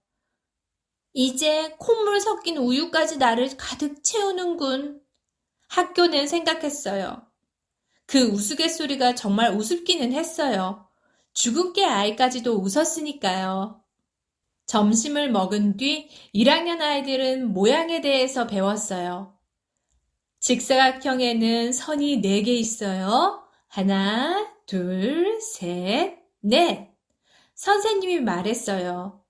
이제 콧물 섞인 우유까지 나를 가득 채우는군. 학교는 생각했어요. 그 우스갯소리가 정말 우습기는 했어요. 주근깨 아이까지도 웃었으니까요. 점심을 먹은 뒤 1학년 아이들은 모양에 대해서 배웠어요. 직사각형에는 선이 4개 있어요. 하나, 둘, 셋, 넷. 선생님이 말했어요.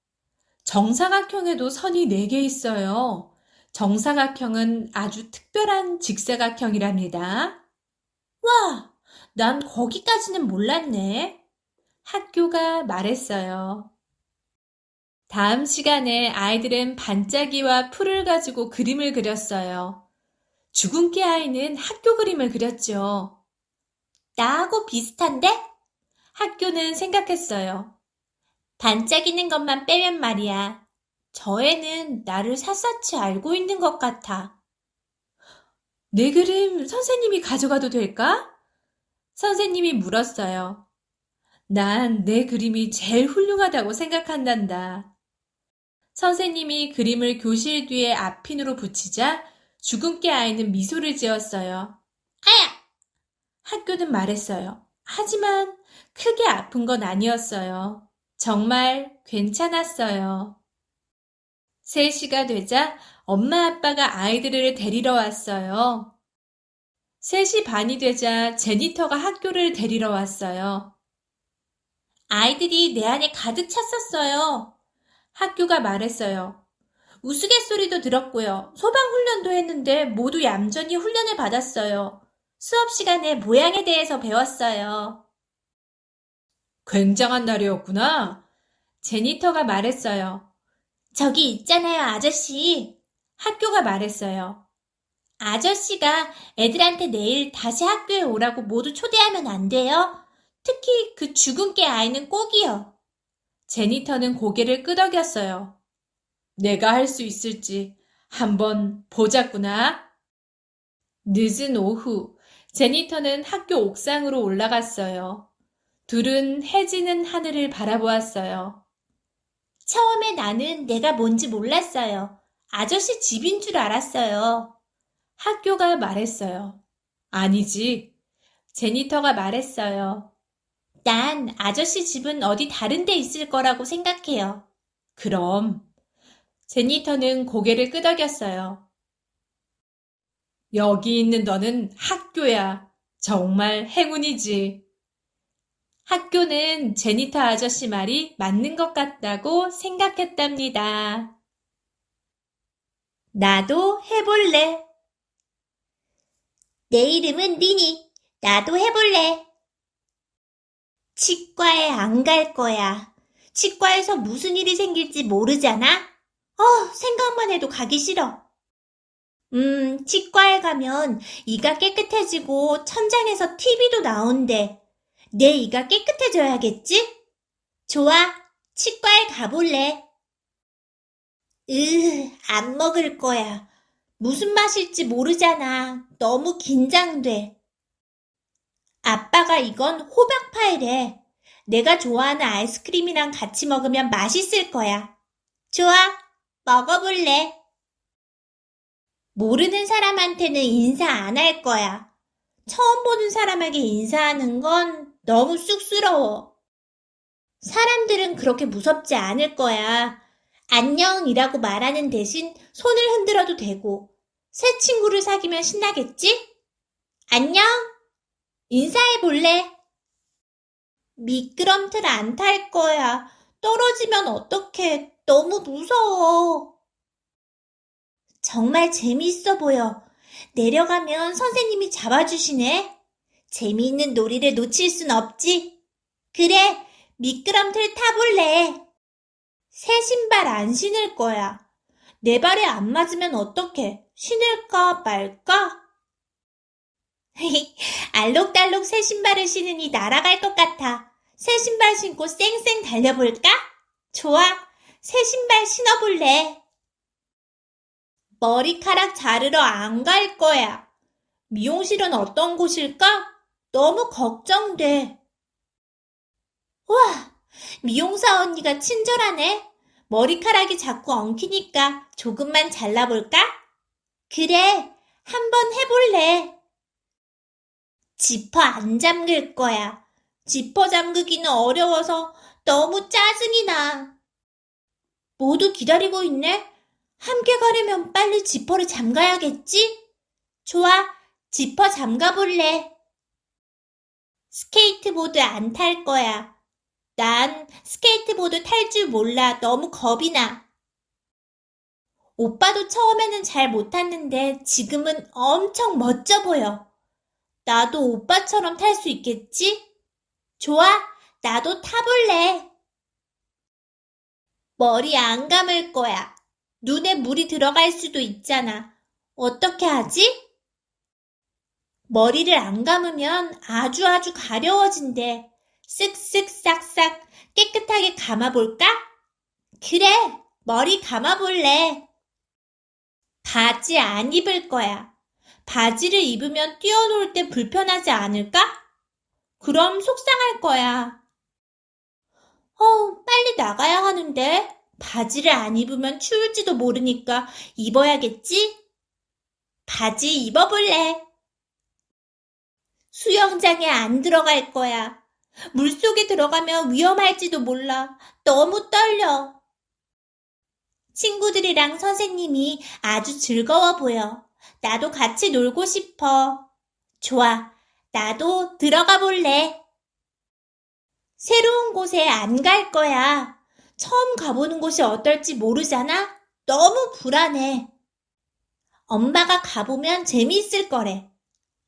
정사각형에도 선이 4개 있어요. 정사각형은 아주 특별한 직사각형이랍니다. 와, 난 거기까지는 몰랐네. 학교가 말했어요. 다음 시간에 아이들은 반짝이와 풀을 가지고 그림을 그렸어요. 주근깨 아이는 학교 그림을 그렸죠. 나하고 비슷한데? 학교는 생각했어요. 반짝이는 것만 빼면 말이야. 저 애는 나를 샅샅이 알고 있는 것 같아. 내 그림 선생님이 가져가도 될까? 선생님이 물었어요. 난 내 그림이 제일 훌륭하다고 생각한단다. 선생님이 그림을 교실 뒤에 앞핀으로 붙이자 주근깨 아이는 미소를 지었어요. 아야! 학교는 말했어요. 하지만 크게 아픈 건 아니었어요. 정말 괜찮았어요. 3시가 되자 엄마 아빠가 아이들을 데리러 왔어요. 3시 반이 되자 제니터가 학교를 데리러 왔어요. 아이들이 내 안에 가득 찼었어요. 학교가 말했어요. 우스갯소리도 들었고요. 소방훈련도 했는데 모두 얌전히 훈련을 받았어요. 수업 시간에 모양에 대해서 배웠어요. 굉장한 날이었구나. 제니터가 말했어요. 저기 있잖아요, 아저씨. 학교가 말했어요. 아저씨가 애들한테 내일 다시 학교에 오라고 모두 초대하면 안 돼요? 특히 그 죽은 개 아이는 꼭이요. 제니터는 고개를 끄덕였어요. 내가 할 수 있을지 한번 보자꾸나. 늦은 오후, 제니터는 학교 옥상으로 올라갔어요. 둘은 해지는 하늘을 바라보았어요. 처음에 나는 내가 뭔지 몰랐어요. 아저씨 집인 줄 알았어요. 학교가 말했어요. 아니지. 제니터가 말했어요. 난 아저씨 집은 어디 다른 데 있을 거라고 생각해요. 그럼. 제니터는 고개를 끄덕였어요. 여기 있는 너는 학교야. 정말 행운이지. 학교는 제니터 아저씨 말이 맞는 것 같다고 생각했답니다.
나도 해볼래. 내 이름은 리니. 나도 해볼래. 치과에 안 갈 거야. 치과에서 무슨 일이 생길지 모르잖아? 생각만 해도 가기 싫어. 치과에 가면 이가 깨끗해지고 천장에서 TV도 나온대. 내 이가 깨끗해져야겠지? 좋아, 치과에 가볼래. 안 먹을 거야. 무슨 맛일지 모르잖아. 너무 긴장돼. 아빠가 이건 호박파이래. 내가 좋아하는 아이스크림이랑 같이 먹으면 맛있을 거야. 좋아, 먹어볼래. 모르는 사람한테는 인사 안 할 거야. 처음 보는 사람에게 인사하는 건 너무 쑥스러워. 사람들은 그렇게 무섭지 않을 거야. 안녕이라고 말하는 대신 손을 흔들어도 되고, 새 친구를 사귀면 신나겠지? 안녕! 인사해 볼래? 미끄럼틀 안 탈 거야. 떨어지면 어떡해. 너무 무서워. 정말 재미있어 보여. 내려가면 선생님이 잡아주시네. 재미있는 놀이를 놓칠 순 없지. 그래, 미끄럼틀 타볼래. 새 신발 안 신을 거야. 내 발에 안 맞으면 어떡해? 신을까 말까? 알록달록 새 신발을 신으니 날아갈 것 같아. 새 신발 신고 쌩쌩 달려볼까? 좋아, 새 신발 신어볼래. 머리카락 자르러 안 갈 거야. 미용실은 어떤 곳일까? 너무 걱정돼. 우와, 미용사 언니가 친절하네. 머리카락이 자꾸 엉키니까 조금만 잘라볼까? 그래, 한번 해볼래. 지퍼 안 잠글 거야. 지퍼 잠그기는 어려워서 너무 짜증이 나. 모두 기다리고 있네. 함께 가려면 빨리 지퍼를 잠가야겠지? 좋아, 지퍼 잠가볼래. 스케이트보드 안 탈 거야. 난 스케이트보드 탈 줄 몰라. 너무 겁이 나. 오빠도 처음에는 잘 못 탔는데 지금은 엄청 멋져 보여. 나도 오빠처럼 탈 수 있겠지? 좋아, 나도 타볼래. 머리 안 감을 거야. 눈에 물이 들어갈 수도 있잖아. 어떻게 하지? 머리를 안 감으면 아주 가려워진대. 쓱쓱 싹싹 깨끗하게 감아볼까? 그래, 머리 감아볼래. 바지 안 입을 거야. 바지를 입으면 뛰어놀 때 불편하지 않을까? 그럼 속상할 거야. 빨리 나가야 하는데. 바지를 안 입으면 추울지도 모르니까 입어야겠지? 바지 입어볼래. 수영장에 안 들어갈 거야. 물속에 들어가면 위험할지도 몰라. 너무 떨려. 친구들이랑 선생님이 아주 즐거워 보여. 나도 같이 놀고 싶어. 좋아, 나도 들어가 볼래. 새로운 곳에 안 갈 거야. 처음 가보는 곳이 어떨지 모르잖아? 너무 불안해. 엄마가 가보면 재미있을 거래.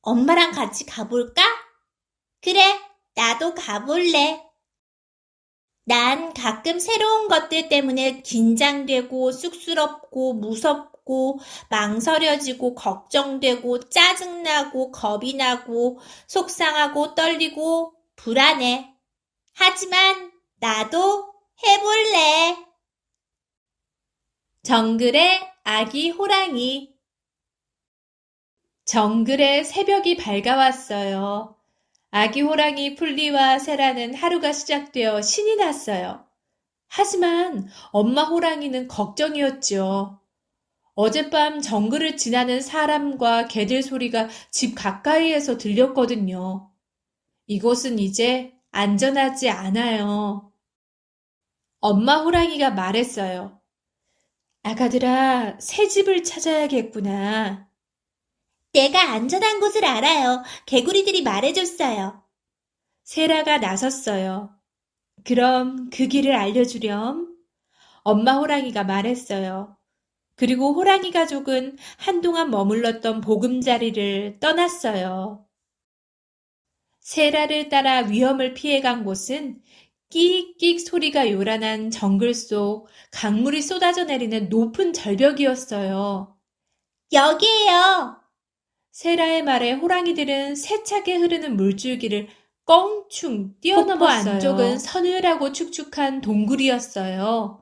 엄마랑 같이 가볼까? 그래, 나도 가볼래. 난 가끔 새로운 것들 때문에 긴장되고 쑥스럽고 무섭고 망설여지고 걱정되고 짜증나고 겁이 나고 속상하고 떨리고 불안해. 하지만 나도 해볼래. 정글의 아기 호랑이.
정글에 새벽이 밝아왔어요. 아기 호랑이 풀리와 세라는 하루가 시작되어 신이 났어요. 하지만 엄마 호랑이는 걱정이었죠. 어젯밤 정글을 지나는 사람과 개들 소리가 집 가까이에서 들렸거든요. 이곳은 이제 안전하지 않아요. 엄마 호랑이가 말했어요. 아가들아, 새 집을 찾아야겠구나.
내가 안전한 곳을 알아요. 개구리들이 말해줬어요.
세라가 나섰어요. 그럼 그 길을 알려주렴. 엄마 호랑이가 말했어요. 그리고 호랑이 가족은 한동안 머물렀던 보금자리를 떠났어요. 세라를 따라 위험을 피해간 곳은 끽끽 소리가 요란한 정글 속 강물이 쏟아져 내리는 높은 절벽이었어요.
여기에요.
세라의 말에 호랑이들은 세차게 흐르는 물줄기를 껑충 뛰어넘었어요. 폭포 안쪽은 서늘하고 축축한 동굴이었어요.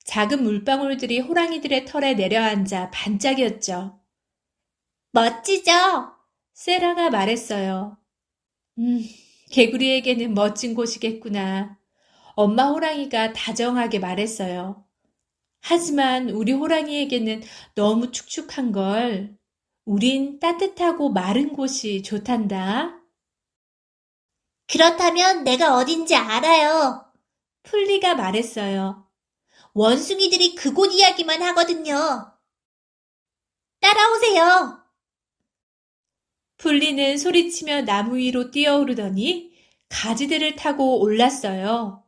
작은 물방울들이 호랑이들의 털에 내려앉아 반짝였죠.
멋지죠?
세라가 말했어요. 개구리에게는 멋진 곳이겠구나. 엄마 호랑이가 다정하게 말했어요. 하지만 우리 호랑이에게는 너무 축축한 걸. 우린 따뜻하고 마른 곳이 좋단다.
그렇다면 내가 어딘지 알아요.
풀리가 말했어요.
원숭이들이 그곳 이야기만 하거든요. 따라오세요.
풀리는 소리치며 나무 위로 뛰어오르더니 가지들을 타고 올랐어요.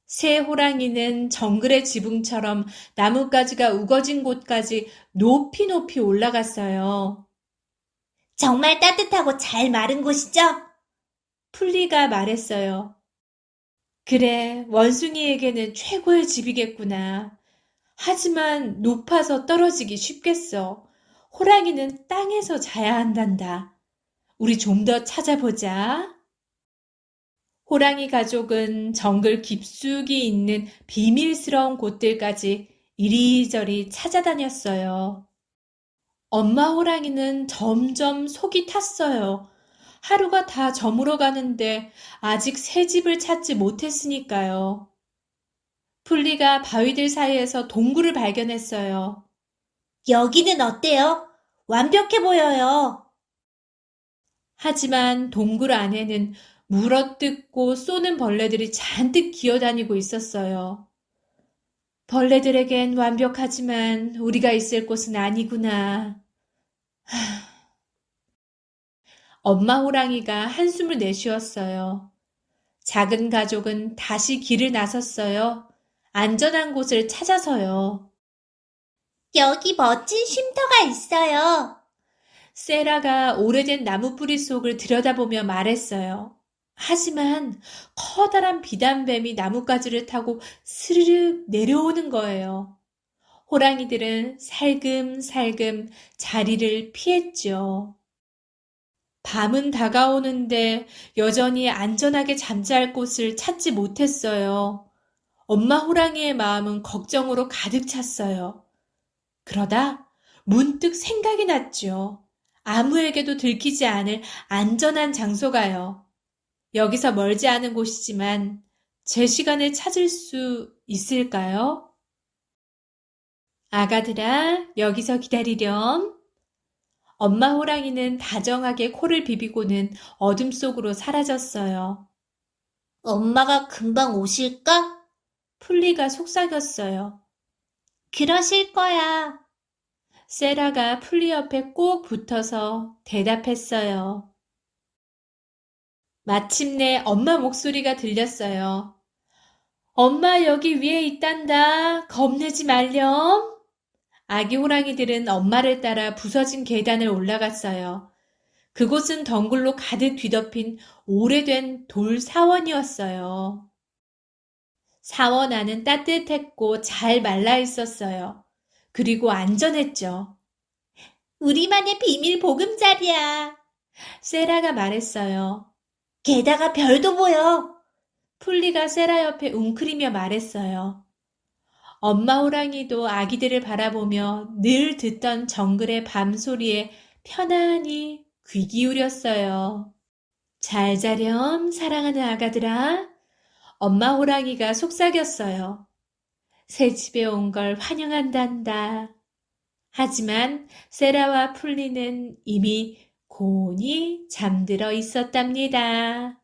새 호랑이는 정글의 지붕처럼 나뭇가지가 우거진 곳까지 높이 높이 올라갔어요.
정말 따뜻하고 잘 마른 곳이죠?
풀리가 말했어요. 그래, 원숭이에게는 최고의 집이겠구나. 하지만 높아서 떨어지기 쉽겠어. 호랑이는 땅에서 자야 한단다. 우리 좀 더 찾아보자. 호랑이 가족은 정글 깊숙이 있는 비밀스러운 곳들까지 이리저리 찾아다녔어요. 엄마 호랑이는 점점 속이 탔어요. 하루가 다 저물어 가는데 아직 새 집을 찾지 못했으니까요. 풀리가 바위들 사이에서 동굴을 발견했어요.
여기는 어때요? 완벽해 보여요.
하지만 동굴 안에는 물어뜯고 쏘는 벌레들이 잔뜩 기어다니고 있었어요. 벌레들에겐 완벽하지만 우리가 있을 곳은 아니구나. 엄마 호랑이가 한숨을 내쉬었어요. 작은 가족은 다시 길을 나섰어요. 안전한 곳을 찾아서요.
여기 멋진 쉼터가 있어요.
세라가 오래된 나무 뿌리 속을 들여다보며 말했어요. 하지만 커다란 비단뱀이 나뭇가지를 타고 스르륵 내려오는 거예요. 호랑이들은 살금살금 자리를 피했죠. 밤은 다가오는데 여전히 안전하게 잠잘 곳을 찾지 못했어요. 엄마 호랑이의 마음은 걱정으로 가득 찼어요. 그러다 문득 생각이 났죠. 아무에게도 들키지 않을 안전한 장소가요. 여기서 멀지 않은 곳이지만 제 시간을 찾을 수 있을까요? 아가들아, 여기서 기다리렴. 엄마 호랑이는 다정하게 코를 비비고는 어둠 속으로 사라졌어요.
엄마가 금방 오실까?
풀리가 속삭였어요.
그러실 거야.
세라가 풀리 옆에 꼭 붙어서 대답했어요. 마침내 엄마 목소리가 들렸어요. 엄마 여기 위에 있단다. 겁내지 말렴. 아기 호랑이들은 엄마를 따라 부서진 계단을 올라갔어요. 그곳은 덩굴로 가득 뒤덮인 오래된 돌 사원이었어요. 사원 안은 따뜻했고 잘 말라 있었어요. 그리고 안전했죠.
우리만의 비밀 보금자리야.
세라가 말했어요.
게다가 별도 보여.
풀리가 세라 옆에 웅크리며 말했어요. 엄마 호랑이도 아기들을 바라보며 늘 듣던 정글의 밤소리에 편안히 귀 기울였어요. 잘 자렴, 사랑하는 아가들아. 엄마 호랑이가 속삭였어요. 새 집에 온 걸 환영한단다. 하지만 세라와 풀리는 이미 고온히 잠들어 있었답니다.